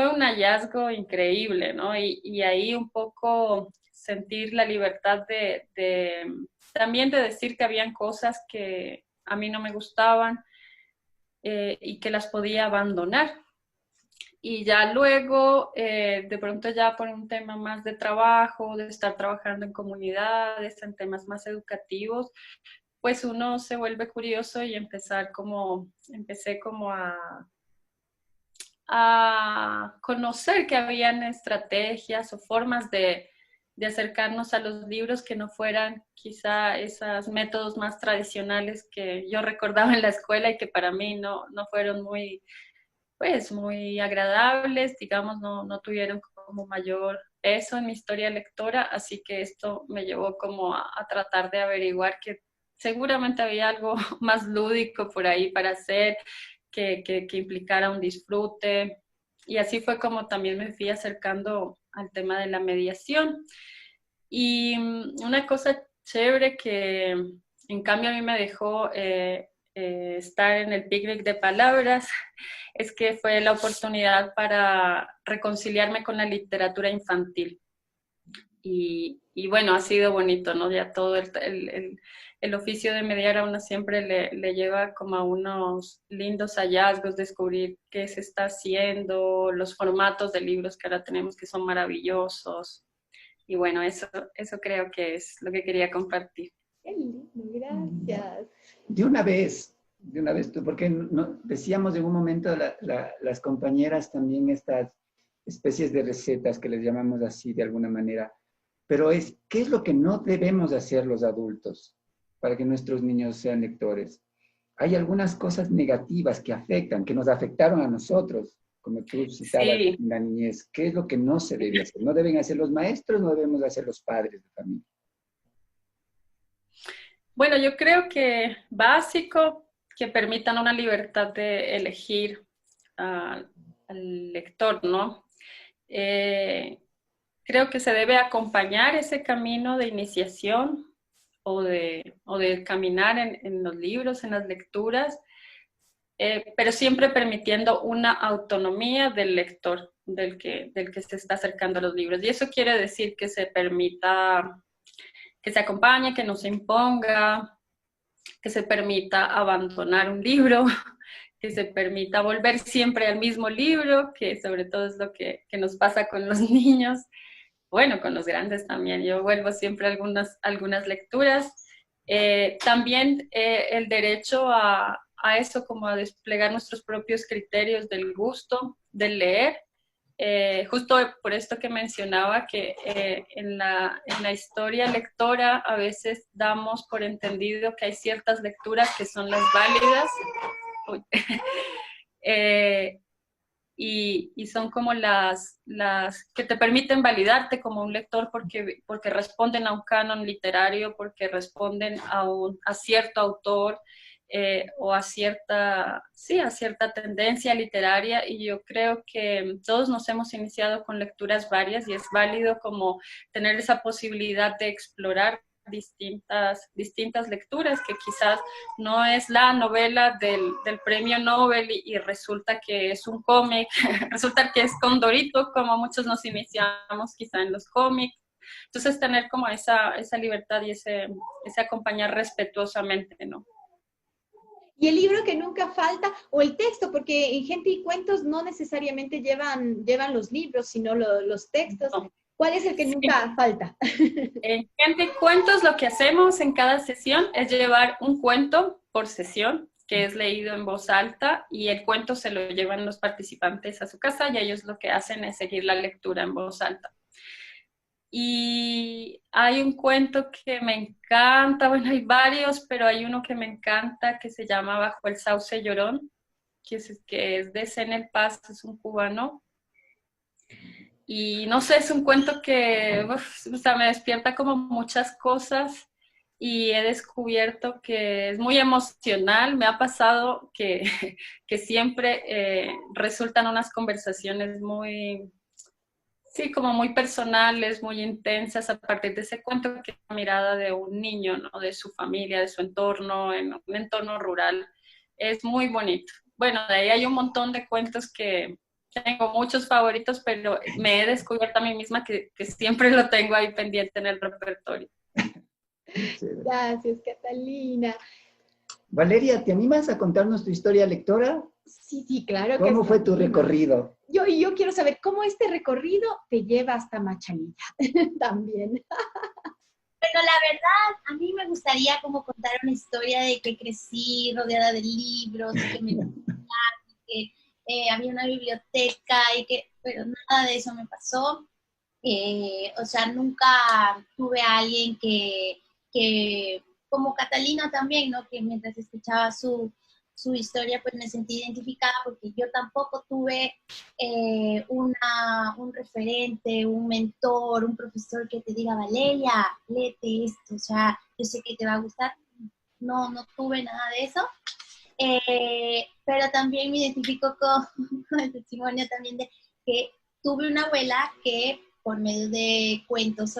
un hallazgo increíble, ¿no? Y ahí un poco sentir la libertad también de decir que habían cosas que a mí no me gustaban y que las podía abandonar. Y ya luego, de pronto ya por un tema más de trabajo, de estar trabajando en comunidades, en temas más educativos, pues uno se vuelve curioso, y empecé como a conocer que habían estrategias o formas de acercarnos a los libros que no fueran quizá esos métodos más tradicionales que yo recordaba en la escuela y que para mí no fueron muy agradables, digamos, no tuvieron como mayor peso en mi historia lectora, así que esto me llevó como a tratar de averiguar que seguramente había algo más lúdico por ahí para hacer, que implicara un disfrute, y así fue como también me fui acercando al tema de la mediación. Y una cosa chévere que en cambio a mí me dejó estar en el picnic de palabras es que fue la oportunidad para reconciliarme con la literatura infantil. Y bueno, ha sido bonito, ¿no? Ya todo el oficio de mediar a uno siempre le lleva como a unos lindos hallazgos, descubrir qué se está haciendo, los formatos de libros que ahora tenemos que son maravillosos. Y bueno, eso creo que es lo que quería compartir. Qué lindo, gracias. De una vez, porque decíamos en un momento las compañeras también estas especies de recetas que les llamamos así de alguna manera, pero ¿qué es lo que no debemos hacer los adultos para que nuestros niños sean lectores? Hay algunas cosas negativas que afectan, que nos afectaron a nosotros, como tú citabas Sí. en la niñez. ¿Qué es lo que no se debe hacer? No deben hacer los maestros, no debemos hacer los padres de familia. Bueno, yo creo que básico que permitan una libertad de elegir al lector, ¿no? Creo que se debe acompañar ese camino de iniciación o de caminar en los libros, en las lecturas, pero siempre permitiendo una autonomía del lector, del que se está acercando a los libros. Y eso quiere decir que se permita, que se acompañe, que no se imponga, que se permita abandonar un libro, que se permita volver siempre al mismo libro, que sobre todo es lo que nos pasa con los niños, bueno, con los grandes también. Yo vuelvo siempre a algunas lecturas. También el derecho a eso, como a desplegar nuestros propios criterios del gusto, del leer. Justo por esto que mencionaba que en la historia lectora a veces damos por entendido que hay ciertas lecturas que son las válidas y son como las que te permiten validarte como un lector porque responden a un canon literario, porque responden a cierto autor, o a cierta tendencia literaria, y yo creo que todos nos hemos iniciado con lecturas varias y es válido como tener esa posibilidad de explorar distintas lecturas, que quizás no es la novela del premio Nobel y resulta que es un cómic, resulta que es Condorito, como muchos nos iniciamos quizá en los cómics. Entonces tener como esa libertad y ese acompañar respetuosamente, ¿no? Y el libro que nunca falta, o el texto, porque en Gente y Cuentos no necesariamente llevan los libros, sino los textos. No. ¿Cuál es el que nunca falta? En Gente y Cuentos lo que hacemos en cada sesión es llevar un cuento por sesión, que es leído en voz alta, y el cuento se lo llevan los participantes a su casa y ellos lo que hacen es seguir la lectura en voz alta. Y hay un cuento que me encanta, bueno, hay varios, pero hay uno que me encanta que se llama Bajo el Sauce Llorón, que es de Zenel Paz, es un cubano. Y no sé, es un cuento que o sea, me despierta como muchas cosas y he descubierto que es muy emocional. Me ha pasado que siempre resultan unas conversaciones muy... Sí, como muy personales, muy intensas a partir de ese cuento, que es la mirada de un niño, ¿no? De su familia, de su entorno, en un entorno rural. Es muy bonito. Bueno, de ahí hay un montón de cuentos que tengo muchos favoritos, pero me he descubierto a mí misma que siempre lo tengo ahí pendiente en el repertorio. Gracias, Catalina. Valeria, ¿te animas a contarnos tu historia lectora? Sí, claro. ¿Cómo fue tu recorrido? Yo quiero saber cómo este recorrido te lleva hasta Machalilla también. Bueno, la verdad, a mí me gustaría como contar una historia de que crecí rodeada de libros, que me que había una biblioteca pero nada de eso me pasó. O sea, nunca tuve a alguien que como Catalina también, ¿no? Que mientras escuchaba su historia, pues me sentí identificada, porque yo tampoco tuve un referente, un mentor, un profesor que te diga, Valeria, léete esto, o sea, yo sé que te va a gustar. No tuve nada de eso. Pero también me identifico con el testimonio también de que tuve una abuela que por medio de cuentos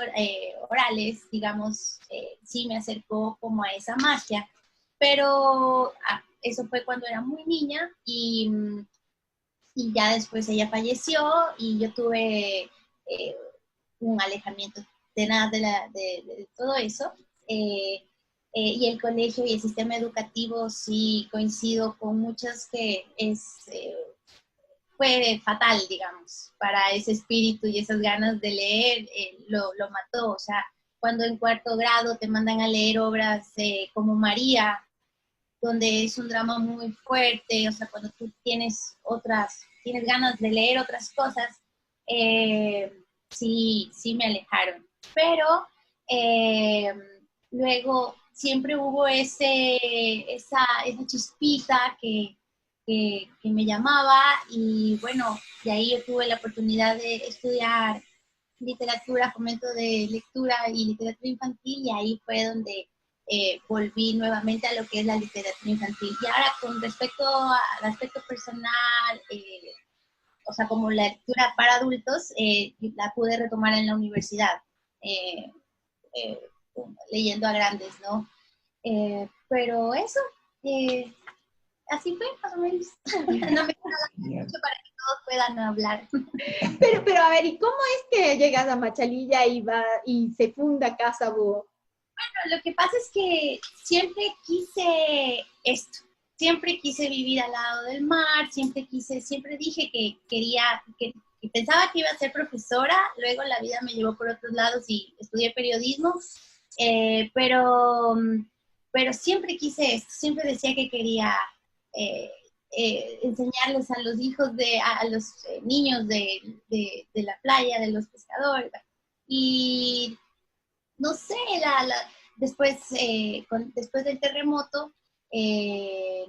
orales, digamos, sí me acercó como a esa magia. Pero eso fue cuando era muy niña y ya después ella falleció y yo tuve un alejamiento de nada de todo eso. Y el colegio y el sistema educativo, sí coincido con muchas que fue fatal, digamos, para ese espíritu y esas ganas de leer, lo mató. O sea, cuando en cuarto grado te mandan a leer obras como María, donde es un drama muy fuerte, o sea, cuando tú tienes ganas de leer otras cosas, sí me alejaron. Pero luego siempre hubo esa chispita que me llamaba, y bueno, de ahí yo tuve la oportunidad de estudiar literatura, fomento de lectura y literatura infantil, y ahí fue donde volví nuevamente a lo que es la literatura infantil. Y ahora, con respecto al aspecto personal, o sea, como la lectura para adultos, la pude retomar en la universidad, leyendo a grandes, ¿no? Pero eso, así fue, más o menos. No me queda mucho para que todos puedan hablar. Pero a ver, ¿y cómo es que llegas a Machalilla y se funda Casa Búho? Bueno, lo que pasa es que siempre quise esto. Siempre quise vivir al lado del mar, siempre dije que quería, que pensaba que iba a ser profesora, luego la vida me llevó por otros lados y estudié periodismo, pero siempre quise esto, siempre decía que quería enseñarles a los hijos, a los niños de la playa, de los pescadores, y no sé, después del terremoto,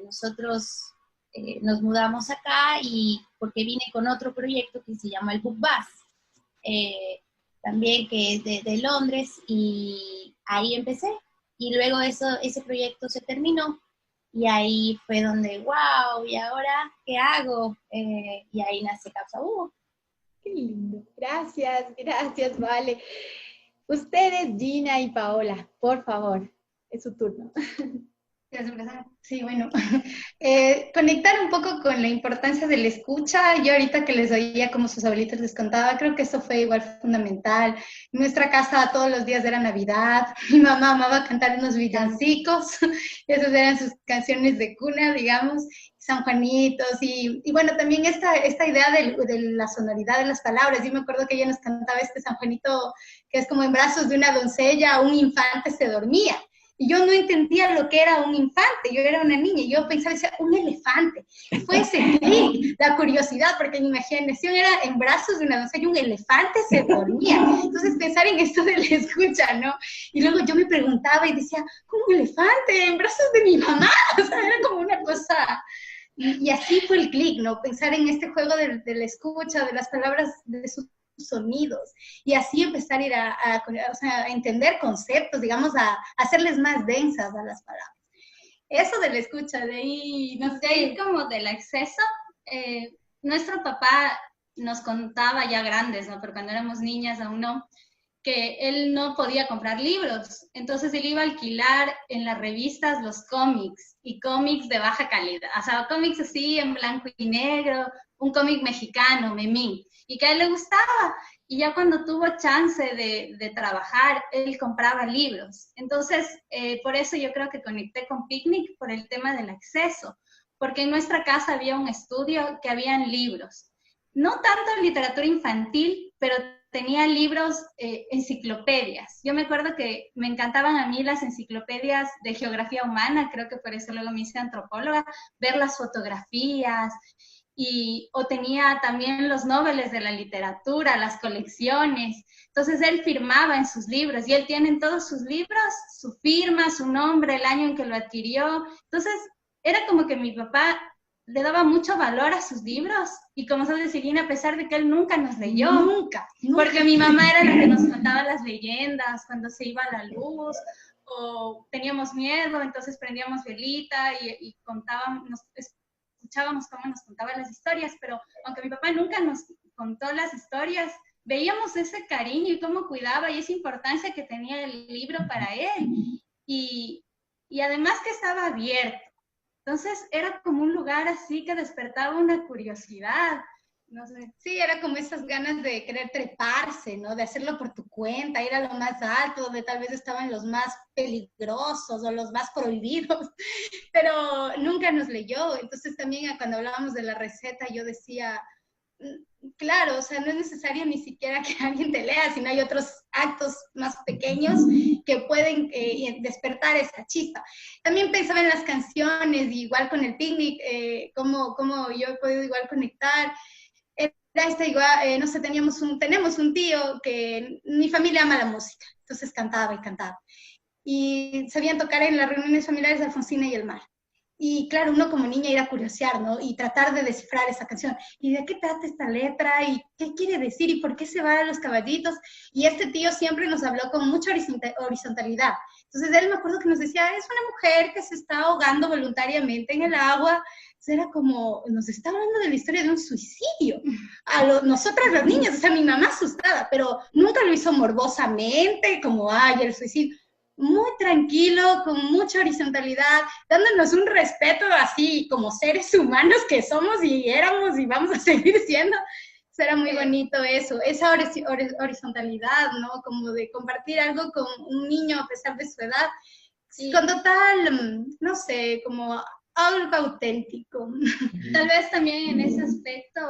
nosotros nos mudamos acá, y porque vine con otro proyecto que se llama el Book Bus, también, que es de Londres, y ahí empecé. Y luego ese proyecto se terminó, y ahí fue donde, wow, ¿y ahora qué hago? Y ahí nace Casa Búho. Qué lindo. Gracias, Vale. Ustedes, Gina y Paola, por favor, es su turno. Sí, bueno, conectar un poco con la importancia de la escucha. Yo ahorita que les oía como sus abuelitos les contaba, creo que eso fue igual fundamental. En nuestra casa todos los días era Navidad, mi mamá amaba cantar unos villancicos, esas eran sus canciones de cuna, digamos, San Juanitos, y bueno, también esta idea de la sonoridad de las palabras. Yo me acuerdo que ella nos cantaba este San Juanito, que es como en brazos de una doncella, un infante se dormía. Y yo no entendía lo que era un infante, yo era una niña, y yo pensaba, decía, un elefante. Y fue ese clic, la curiosidad, porque mi imaginación era en brazos de una doncella y un elefante se dormía. Entonces pensar en esto de la escucha, ¿no? Y luego yo me preguntaba y decía, ¿cómo un elefante en brazos de mi mamá? O sea, era como una cosa... Y así fue el clic, ¿no? Pensar en este juego de la escucha, de las palabras, de sus sonidos, y así empezar a ir a entender conceptos, digamos, a hacerles más densas a las palabras. Eso de la escucha, de ahí, no sé. Ahí como del acceso, nuestro papá nos contaba ya grandes, ¿no? Pero cuando éramos niñas aún no, que él no podía comprar libros, entonces él iba a alquilar en las revistas los cómics, y cómics de baja calidad, o sea, cómics así en blanco y negro, un cómic mexicano, Memín, y que a él le gustaba, y ya cuando tuvo chance de trabajar, él compraba libros. Entonces, por eso yo creo que conecté con Picnic, por el tema del acceso, porque en nuestra casa había un estudio que habían libros, no tanto literatura infantil, pero tenía libros, enciclopedias. Yo me acuerdo que me encantaban a mí las enciclopedias de geografía humana, creo que por eso luego me hice antropóloga, ver las fotografías, o tenía también los noveles de la literatura, las colecciones. Entonces él firmaba en sus libros, y él tiene en todos sus libros su firma, su nombre, el año en que lo adquirió. Entonces era como que mi papá le daba mucho valor a sus libros, y como sabes, Irina, a pesar de que él nunca nos leyó, nunca, porque mi mamá era la que nos contaba las leyendas cuando se iba la luz, o teníamos miedo, entonces prendíamos velita y contábamos, escuchábamos cómo nos contaban las historias, pero aunque mi papá nunca nos contó las historias, veíamos ese cariño y cómo cuidaba y esa importancia que tenía el libro para él, y además que estaba abierto. Entonces era como un lugar así que despertaba una curiosidad, no sé. Sí, era como esas ganas de querer treparse, ¿no? De hacerlo por tu cuenta, ir a lo más alto, donde tal vez estaban los más peligrosos o los más prohibidos, pero nunca nos leyó. Entonces también cuando hablábamos de la receta, yo decía, claro, o sea, no es necesario ni siquiera que alguien te lea, sino hay otros actos más pequeños que pueden despertar esa chispa. También pensaba en las canciones, igual con el Picnic, cómo yo he podido igual conectar. igual, no sé, tenemos un tío que mi familia ama la música, entonces cantaba y cantaba. Y sabían tocar en las reuniones familiares de Alfonsina y el Mar. Y claro, uno como niña ir a curiosear, ¿no? Y tratar de descifrar esa canción. ¿Y de qué trata esta letra? ¿Y qué quiere decir? ¿Y por qué se van los caballitos? Y este tío siempre nos habló con mucha horizontalidad. Entonces él me acuerdo que nos decía, es una mujer que se está ahogando voluntariamente en el agua. Entonces era como, nos está hablando de la historia de un suicidio. Nosotras las niñas, o sea, mi mamá asustada, pero nunca lo hizo morbosamente, como, ay, el suicidio. Muy tranquilo, con mucha horizontalidad, dándonos un respeto así como seres humanos que somos y éramos y vamos a seguir siendo. Será muy bonito eso, esa horizontalidad, ¿no? Como de compartir algo con un niño a pesar de su edad, sí, con total, no sé, como algo auténtico. Tal vez también en ese aspecto,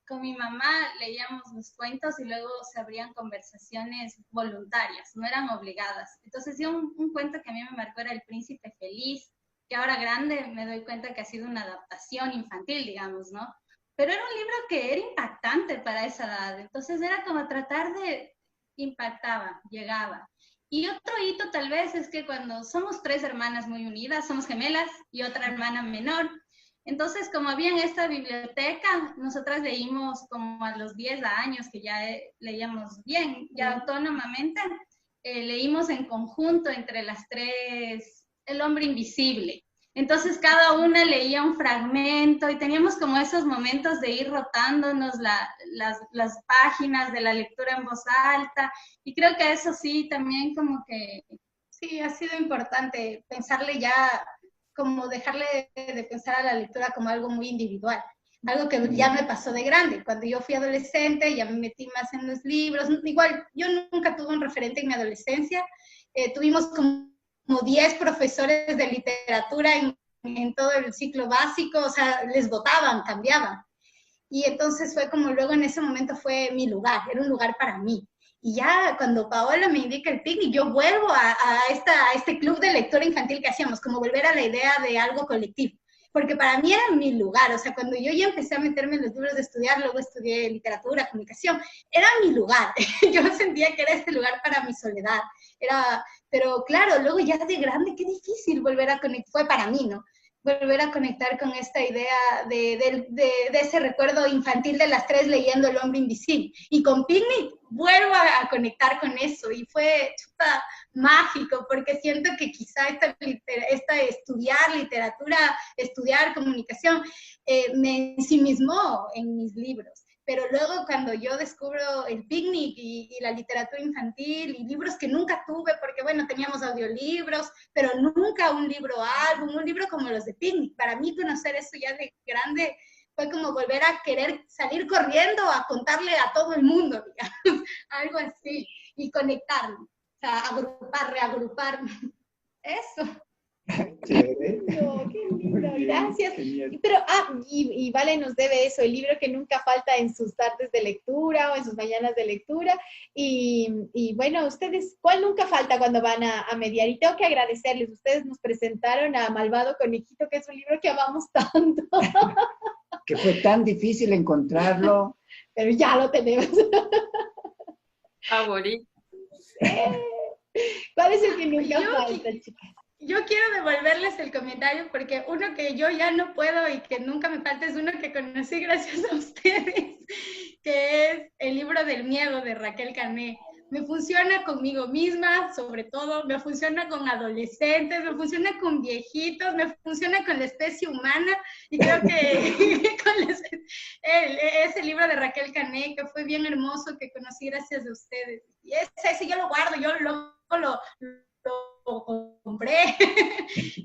con mi mamá leíamos los cuentos y luego se abrían conversaciones voluntarias, no eran obligadas. Entonces, yo un cuento que a mí me marcó era El Príncipe Feliz, que ahora grande me doy cuenta que ha sido una adaptación infantil, digamos, ¿no? Pero era un libro que era impactante para esa edad. Entonces, era como tratar de impactaba, llegaba. Y otro hito tal vez es que cuando somos 3 hermanas muy unidas, somos gemelas y otra hermana menor. Entonces, como había en esta biblioteca, nosotras leímos como a los 10 años, que ya leíamos bien, ya autónomamente, leímos en conjunto entre las 3 El Hombre Invisible. Entonces, cada una leía un fragmento y teníamos como esos momentos de ir rotándonos las páginas de la lectura en voz alta. Y creo que eso sí, también como que... Sí, ha sido importante pensarle ya, como dejarle de pensar a la lectura como algo muy individual, algo que ya me pasó de grande. Cuando yo fui adolescente ya me metí más en los libros. Igual, yo nunca tuve un referente en mi adolescencia. Tuvimos como 10 profesores de literatura en todo el ciclo básico, o sea, les votaban, cambiaban. Y entonces fue como luego en ese momento fue mi lugar, era un lugar para mí. Y ya cuando Paola me indica el picnic, yo vuelvo a este club de lectura infantil que hacíamos, como volver a la idea de algo colectivo. Porque para mí era mi lugar, o sea, cuando yo ya empecé a meterme en los libros de estudiar, luego estudié literatura, comunicación, era mi lugar. Yo sentía que era este lugar para mi soledad. Pero claro, luego ya de grande, qué difícil volver a conectar, fue para mí, ¿no? Volver a conectar con esta idea de ese recuerdo infantil de las 3 leyendo El Hombre Invisible. Y con Picnic vuelvo a conectar con eso y fue mágico, porque siento que quizá estudiar literatura, estudiar comunicación, me ensimismó en mis libros. Pero luego cuando yo descubro el Picnic y la literatura infantil y libros que nunca tuve, porque bueno, teníamos audiolibros, pero nunca un libro álbum, un libro como los de Picnic. Para mí conocer eso ya de grande fue como volver a querer salir corriendo a contarle a todo el mundo, digamos, algo así, y conectarnos, o sea, agrupar, reagrupar, eso. Chévere. Qué lindo, gracias. Genial. Pero, y Vale nos debe eso, el libro que nunca falta en sus tardes de lectura o en sus mañanas de lectura. Y bueno, ustedes, ¿cuál nunca falta cuando van a mediar? Y tengo que agradecerles, ustedes nos presentaron a Malvado Conejito, que es un libro que amamos tanto. Que fue tan difícil encontrarlo. Pero ya lo tenemos. Favorito. ¿Cuál es el que nunca falta, chicas? Yo quiero devolverles el comentario porque uno que yo ya no puedo y que nunca me falta es uno que conocí gracias a ustedes, que es el libro del miedo de Raquel Cané. Me funciona conmigo misma, sobre todo, me funciona con adolescentes, me funciona con viejitos, me funciona con la especie humana y creo que con ese libro de Raquel Cané, que fue bien hermoso, que conocí gracias a ustedes. Y ese yo lo guardo, yo lo compré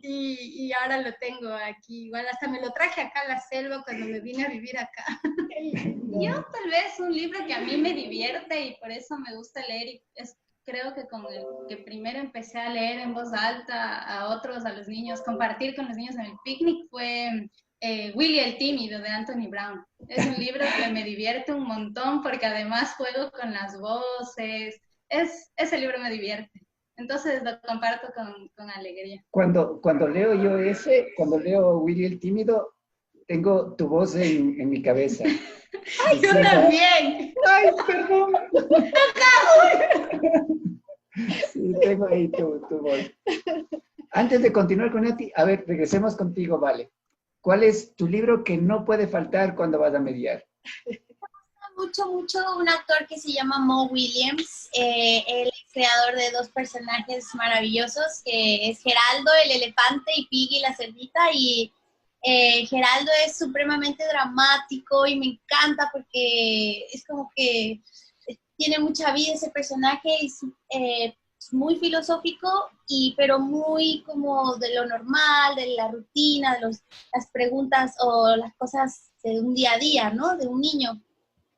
y ahora lo tengo aquí. Igual hasta me lo traje acá a la selva cuando me vine a vivir acá. Yo tal vez un libro que a mí me divierte y por eso me gusta leer y creo que con el que primero empecé a leer en voz alta a otros, a los niños, compartir con los niños en el picnic fue Willy el Tímido de Anthony Brown. Es un libro que me divierte un montón porque además juego con las voces. Ese libro me divierte. Entonces lo comparto con alegría. Cuando leo yo cuando leo Willy el Tímido, tengo tu voz en mi cabeza. ¡Ay, yo también! ¡Ay, perdón! Sí, tengo ahí tu voz. Antes de continuar con Nati, a ver, regresemos contigo, Vale. ¿Cuál es tu libro que no puede faltar cuando vas a mediar? Mucho un actor que se llama Mo Williams. Él es creador de dos personajes maravillosos, que es Geraldo, el elefante, y Piggy, la cerdita. Y Geraldo es supremamente dramático y me encanta porque es como que tiene mucha vida ese personaje, es muy filosófico, pero muy como de lo normal, de la rutina, de las preguntas o las cosas de un día a día, ¿no? De un niño.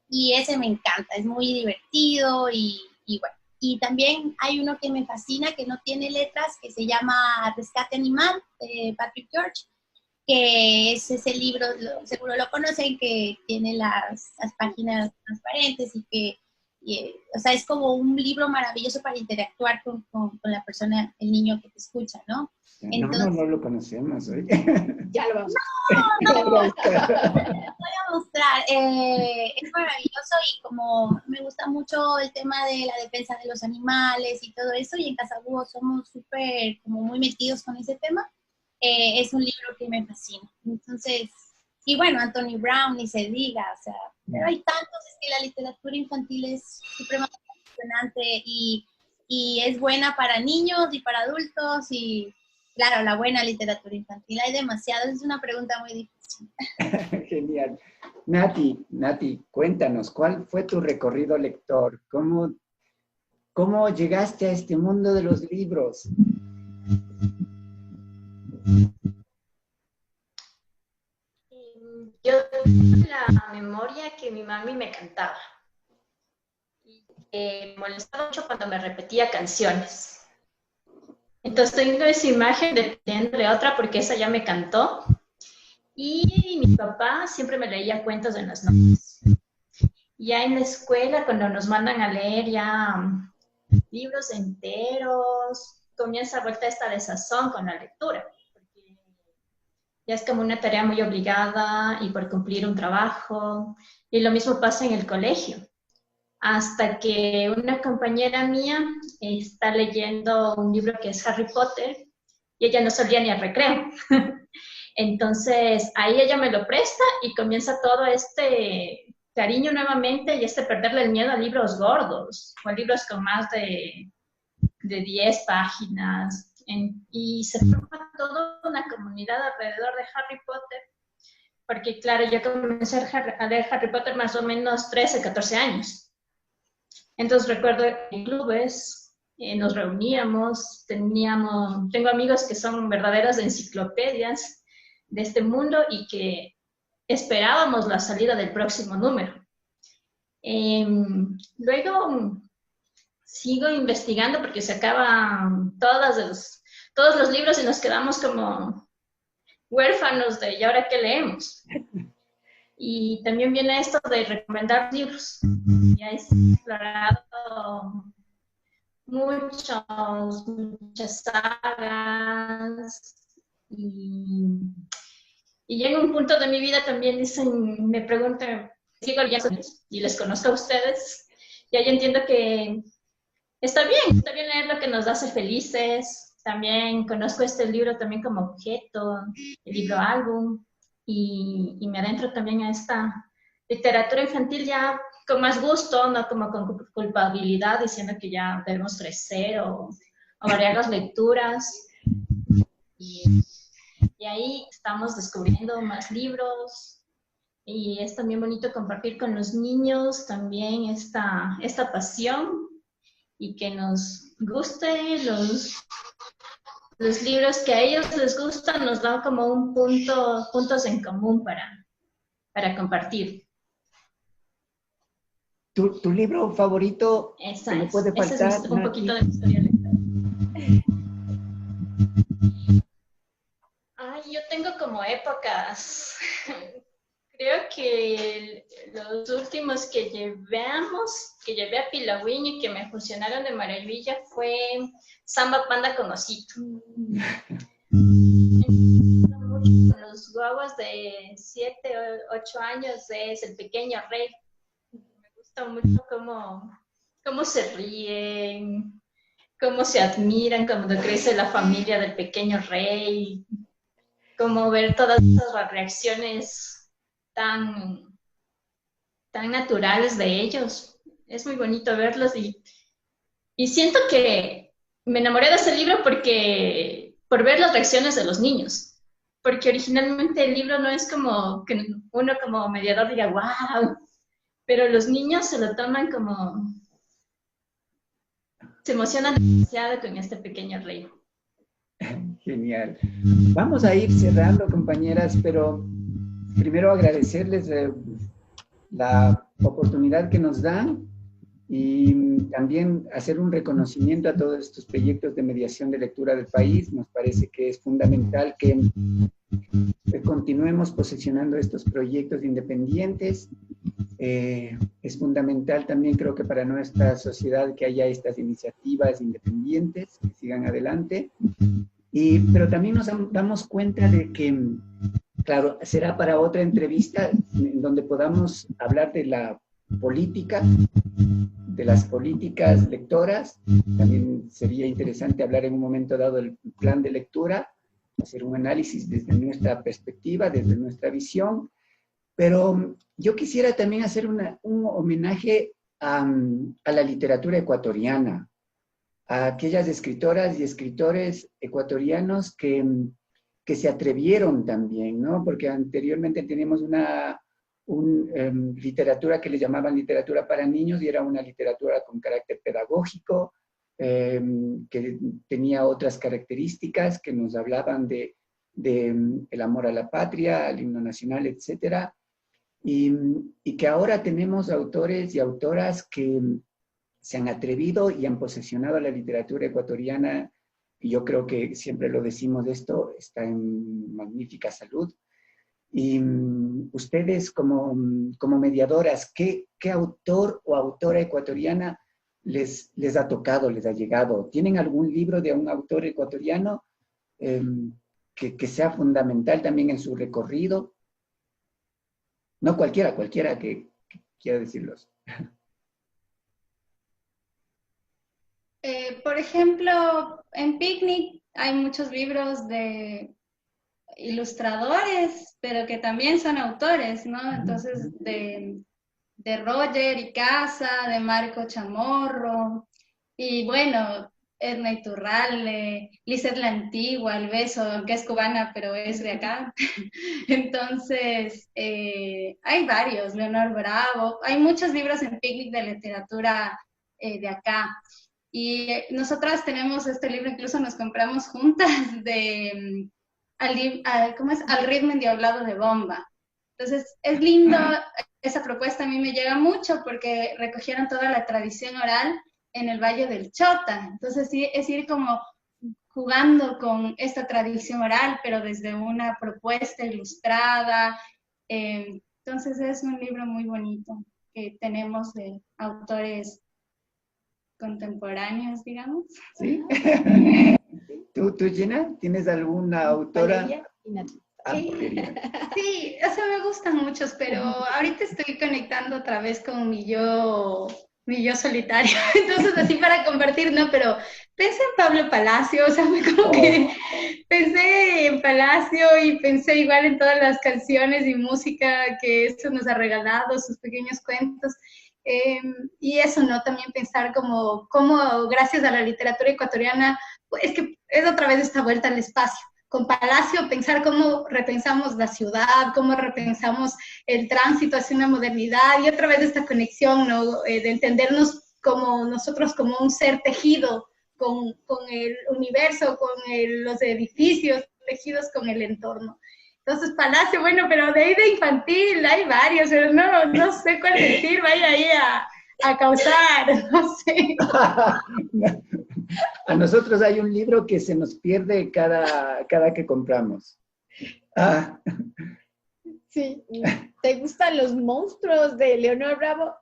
Y ese me encanta, es muy divertido y bueno. Y también hay uno que me fascina, que no tiene letras, que se llama Rescate Animal, de Patrick George, que es ese libro, seguro lo conocen, que tiene las páginas transparentes o sea, es como un libro maravilloso para interactuar con la persona, el niño que te escucha, ¿no? Entonces, no lo conocemos. Ya lo vamos. No, voy a mostrar. Es maravilloso y como me gusta mucho el tema de la defensa de los animales y todo eso, y en Casa Búho somos súper, como muy metidos con ese tema, es un libro que me fascina. Entonces, y bueno, Anthony Brown, ni se diga, o sea, pero hay tantos, es que la literatura infantil es supremamente emocionante y es buena para niños y para adultos y, claro, la buena literatura infantil. Hay demasiados, es una pregunta muy difícil. Genial. Nati, cuéntanos, ¿cuál fue tu recorrido lector? ¿Cómo llegaste a este mundo de los libros? Yo tengo la memoria que mi mami me cantaba. Y me molestaba mucho cuando me repetía canciones. Entonces tengo esa imagen de pidiéndole otra porque esa ya me cantó. Y mi papá siempre me leía cuentos en las noches. Ya en la escuela, cuando nos mandan a leer ya libros enteros, comienza vuelta esta desazón con la lectura. Ya es como una tarea muy obligada y por cumplir un trabajo. Y lo mismo pasa en el colegio. Hasta que una compañera mía está leyendo un libro que es Harry Potter y ella no salía ni al recreo. Entonces, ahí ella me lo presta y comienza todo este cariño nuevamente y perderle el miedo a libros gordos o a libros con más de 10 páginas. Y se forma toda una comunidad alrededor de Harry Potter, porque claro, yo comencé a leer Harry Potter más o menos 13, 14 años. Entonces recuerdo en clubes, nos reuníamos, tengo amigos que son verdaderas enciclopedias de este mundo y que esperábamos la salida del próximo número. Luego sigo investigando porque se acaban todos los libros y nos quedamos como huérfanos de ¿y ahora qué leemos? Y también viene esto de recomendar libros. Ya he explorado muchas sagas y llega un punto de mi vida también me preguntan, sigo leyendo y les conozco a ustedes y ahí entiendo que está bien leer lo que nos hace felices. También conozco este libro también como objeto, el libro álbum, y me adentro también a esta literatura infantil ya con más gusto, no como con culpabilidad, diciendo que ya debemos crecer o variar las lecturas. Y ahí estamos descubriendo más libros, y es también bonito compartir con los niños también esta pasión y que nos guste los libros que a ellos les gustan, nos dan como puntos en común para compartir. ¿Tu libro favorito? Esa no puede faltar, esa es un poquito de mi historia lectora. Ay, yo tengo como épocas. Creo que los últimos que llevé a Pilawin y que me funcionaron de maravilla fue Samba Panda con Osito. Mucho con los los guaguas de 7 o 8 años es El Pequeño Rey. Me gusta mucho cómo se ríen, cómo se admiran cuando crece la familia del pequeño rey, cómo ver todas esas reacciones tan naturales de ellos. Es muy bonito verlos y siento que me enamoré de ese libro por ver las reacciones de los niños, porque originalmente el libro no es como que uno como mediador diga wow, pero los niños se lo toman como, se emocionan demasiado con este pequeño rey. Genial. Vamos a ir cerrando, compañeras, pero primero agradecerles la oportunidad que nos dan y también hacer un reconocimiento a todos estos proyectos de mediación de lectura del país. Nos parece que es fundamental que continuemos posicionando estos proyectos independientes. Es fundamental también, creo que para nuestra sociedad, que haya estas iniciativas independientes que sigan adelante. Pero también nos damos cuenta de que, claro, será para otra entrevista en donde podamos hablar de la política, de las políticas lectoras. También sería interesante hablar en un momento dado del plan de lectura, hacer un análisis desde nuestra perspectiva, desde nuestra visión. Pero yo quisiera también hacer un homenaje a la literatura ecuatoriana, a aquellas escritoras y escritores ecuatorianos que se atrevieron también, ¿no? Porque anteriormente teníamos una literatura que le llamaban literatura para niños y era una literatura con carácter pedagógico, que tenía otras características que nos hablaban de el amor a la patria, al himno nacional, etcétera. Y que ahora tenemos autores y autoras que se han atrevido y han posesionado la literatura ecuatoriana, y yo creo que siempre lo decimos esto, está en magnífica salud. Y ustedes como mediadoras, ¿qué autor o autora ecuatoriana les ha tocado, les ha llegado? ¿Tienen algún libro de un autor ecuatoriano que sea fundamental también en su recorrido? No cualquiera que quiera decirlos. Por ejemplo, en Picnic hay muchos libros de ilustradores, pero que también son autores, ¿no? Entonces, de Roger Icaza, de Marco Chamorro, y bueno, Edna Iturralde, Lizeth la Antigua, El Beso, que es cubana, pero es de acá. Entonces, hay varios, Leonor Bravo, hay muchos libros en Picnic de literatura de acá. Y nosotras tenemos este libro, incluso nos compramos juntas, de ¿cómo es? Al ritmo endiablado de Bomba. Entonces, es lindo, esa propuesta a mí me llega mucho porque recogieron toda la tradición oral en el Valle del Chota. Entonces, sí, es ir como jugando con esta tradición oral, pero desde una propuesta ilustrada. Entonces, es un libro muy bonito que tenemos de autores contemporáneos, digamos. ¿Sí? ¿Tú, Gina, tienes alguna autora? Sí, o sea, me gustan muchos, pero ahorita estoy conectando otra vez con mi yo solitario. Entonces, así para compartir, no, pero pensé en Pablo Palacio, o sea, que pensé en Palacio y pensé igual en todas las canciones y música que esto nos ha regalado, sus pequeños cuentos. Y eso, ¿no? También pensar como gracias a la literatura ecuatoriana, pues que es otra vez esta vuelta al espacio. Con Palacio, pensar cómo repensamos la ciudad, cómo repensamos el tránsito hacia una modernidad, y otra vez esta conexión, ¿no? De entendernos como nosotros como un ser tejido con el universo, con los edificios, tejidos con el entorno. Entonces, Palacio, bueno, pero de ahí de infantil hay varios, pero no sé cuál decir, vaya ahí a causar, no sé. A nosotros hay un libro que se nos pierde cada que compramos. Sí. ¿Te gustan los monstruos de Leonor Bravo?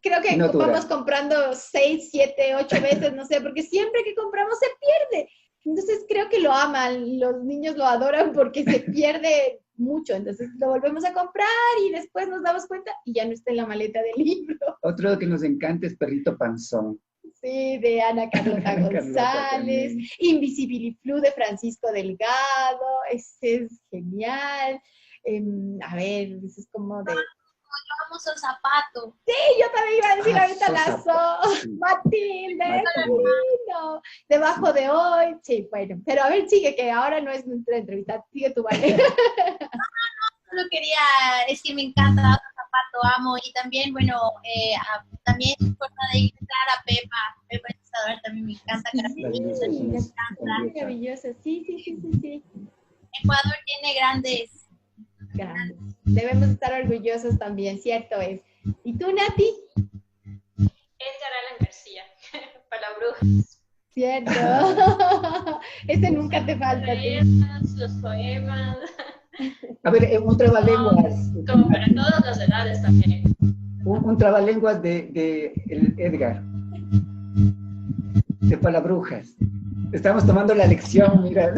Creo que vamos comprando 6, 7, 8 veces, no sé, porque siempre que compramos se pierde. Entonces creo que lo aman, los niños lo adoran porque se pierde mucho. Entonces lo volvemos a comprar y después nos damos cuenta y ya no está en la maleta del libro. Otro que nos encanta es Perrito Panzón. Sí, de Ana Carlota González, Invisibiliflu de Francisco Delgado, ese es genial. A ver, eso es como de... Yo amo Sol Zapato. Sí, yo también iba a decir ahorita la Matilde, no. Debajo de hoy, sí, bueno, pero a ver, sigue, que ahora no es nuestra entrevista, sigue tu Vale. Solo quería, es que me encanta Sol Zapato, amo, y también, bueno, también su forma de ilustrar a Pepa Ilustradora también me encanta, me encanta. Maravilloso, sí. Ecuador tiene grandes. Debemos estar orgullosos también, cierto es. ¿Y tú, Nati? Edgar Allan García, Palabrujas. Cierto. Ese nunca te falta. Los poemas. A ver, un trabalenguas. Como para todas las edades también. Un trabalenguas de el Edgar. De Palabrujas. Estamos tomando la lección, mira.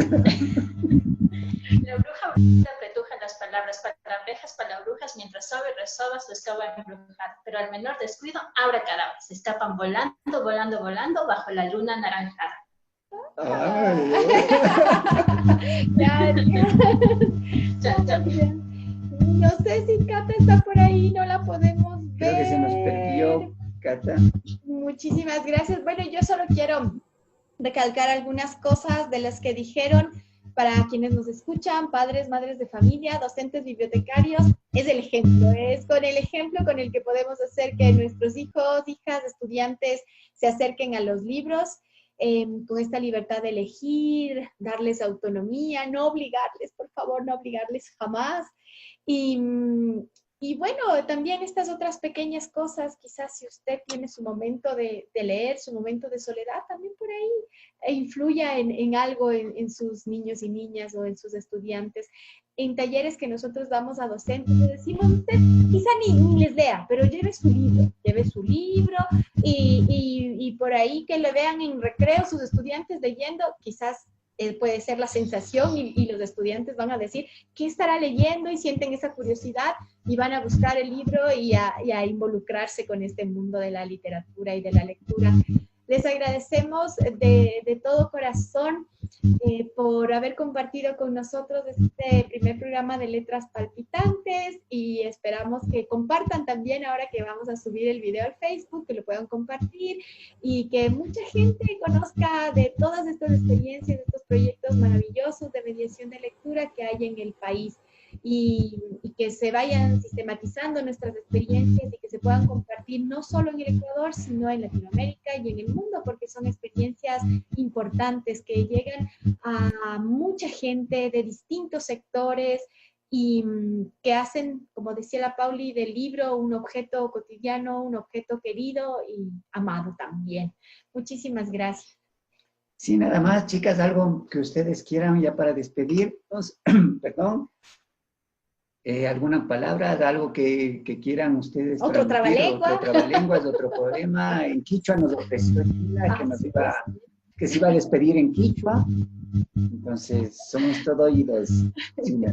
La bruja bonita apretuja las palabras, palabrejas, palabrujas, mientras sobe y resoba su escoba embrujada. Pero al menor descuido, abra cadabra. Se escapan volando, volando, volando bajo la luna anaranjada. No sé si Cata está por ahí, no la podemos ver. Creo que se nos perdió, Cata. Muchísimas gracias. Bueno, yo solo quiero recalcar algunas cosas de las que dijeron para quienes nos escuchan, padres, madres de familia, docentes, bibliotecarios. Es el ejemplo, es con el ejemplo con el que podemos hacer que nuestros hijos, hijas, estudiantes se acerquen a los libros, con esta libertad de elegir, darles autonomía, no obligarles, por favor, no obligarles jamás. Y bueno, también estas otras pequeñas cosas, quizás si usted tiene su momento de leer, su momento de soledad, también por ahí influya en algo en sus niños y niñas o en sus estudiantes. En talleres que nosotros damos a docentes, le decimos, usted quizá ni les lea, pero lleve su libro y por ahí que le vean en recreo sus estudiantes leyendo, quizás puede ser la sensación y los estudiantes van a decir qué estará leyendo y sienten esa curiosidad y van a buscar el libro y a involucrarse con este mundo de la literatura y de la lectura. Les agradecemos de todo corazón por haber compartido con nosotros este primer programa de Letras Palpitantes y esperamos que compartan también ahora que vamos a subir el video al Facebook, que lo puedan compartir y que mucha gente conozca de todas estas experiencias, de estos proyectos maravillosos de mediación de lectura que hay en el país. Y que se vayan sistematizando nuestras experiencias y que se puedan compartir no solo en el Ecuador, sino en Latinoamérica y en el mundo, porque son experiencias importantes que llegan a mucha gente de distintos sectores y que hacen, como decía la Pauli, del libro un objeto cotidiano, un objeto querido y amado también. Muchísimas gracias. Sí, nada más, chicas, algo que ustedes quieran ya para despedirnos, perdón. ¿Alguna palabra, algo que quieran ustedes? Otro trabalenguas. Otro trabalenguas, otro poema. En quichua nos ofreció Chila que se iba a despedir en quichua. Entonces, somos todo oídos. Chila.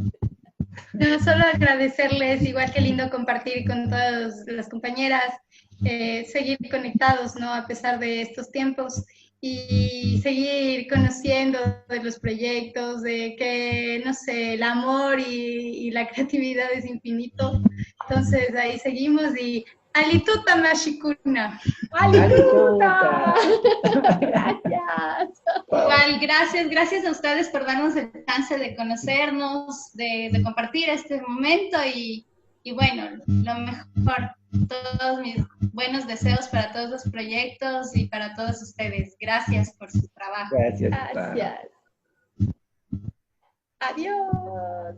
No, solo agradecerles, igual que lindo compartir con todas las compañeras, seguir conectados, ¿no? A pesar de estos tiempos. Y seguir conociendo de los proyectos, de que, no sé, el amor y la creatividad es infinito. Entonces, ahí seguimos y ¡alituta mashikuna! ¡Alituta! Gracias. Igual, gracias a ustedes por darnos el chance de conocernos, de compartir este momento y bueno, lo mejor, todos mis buenos deseos para todos los proyectos y para todos ustedes. Gracias por su trabajo. Gracias. Adiós.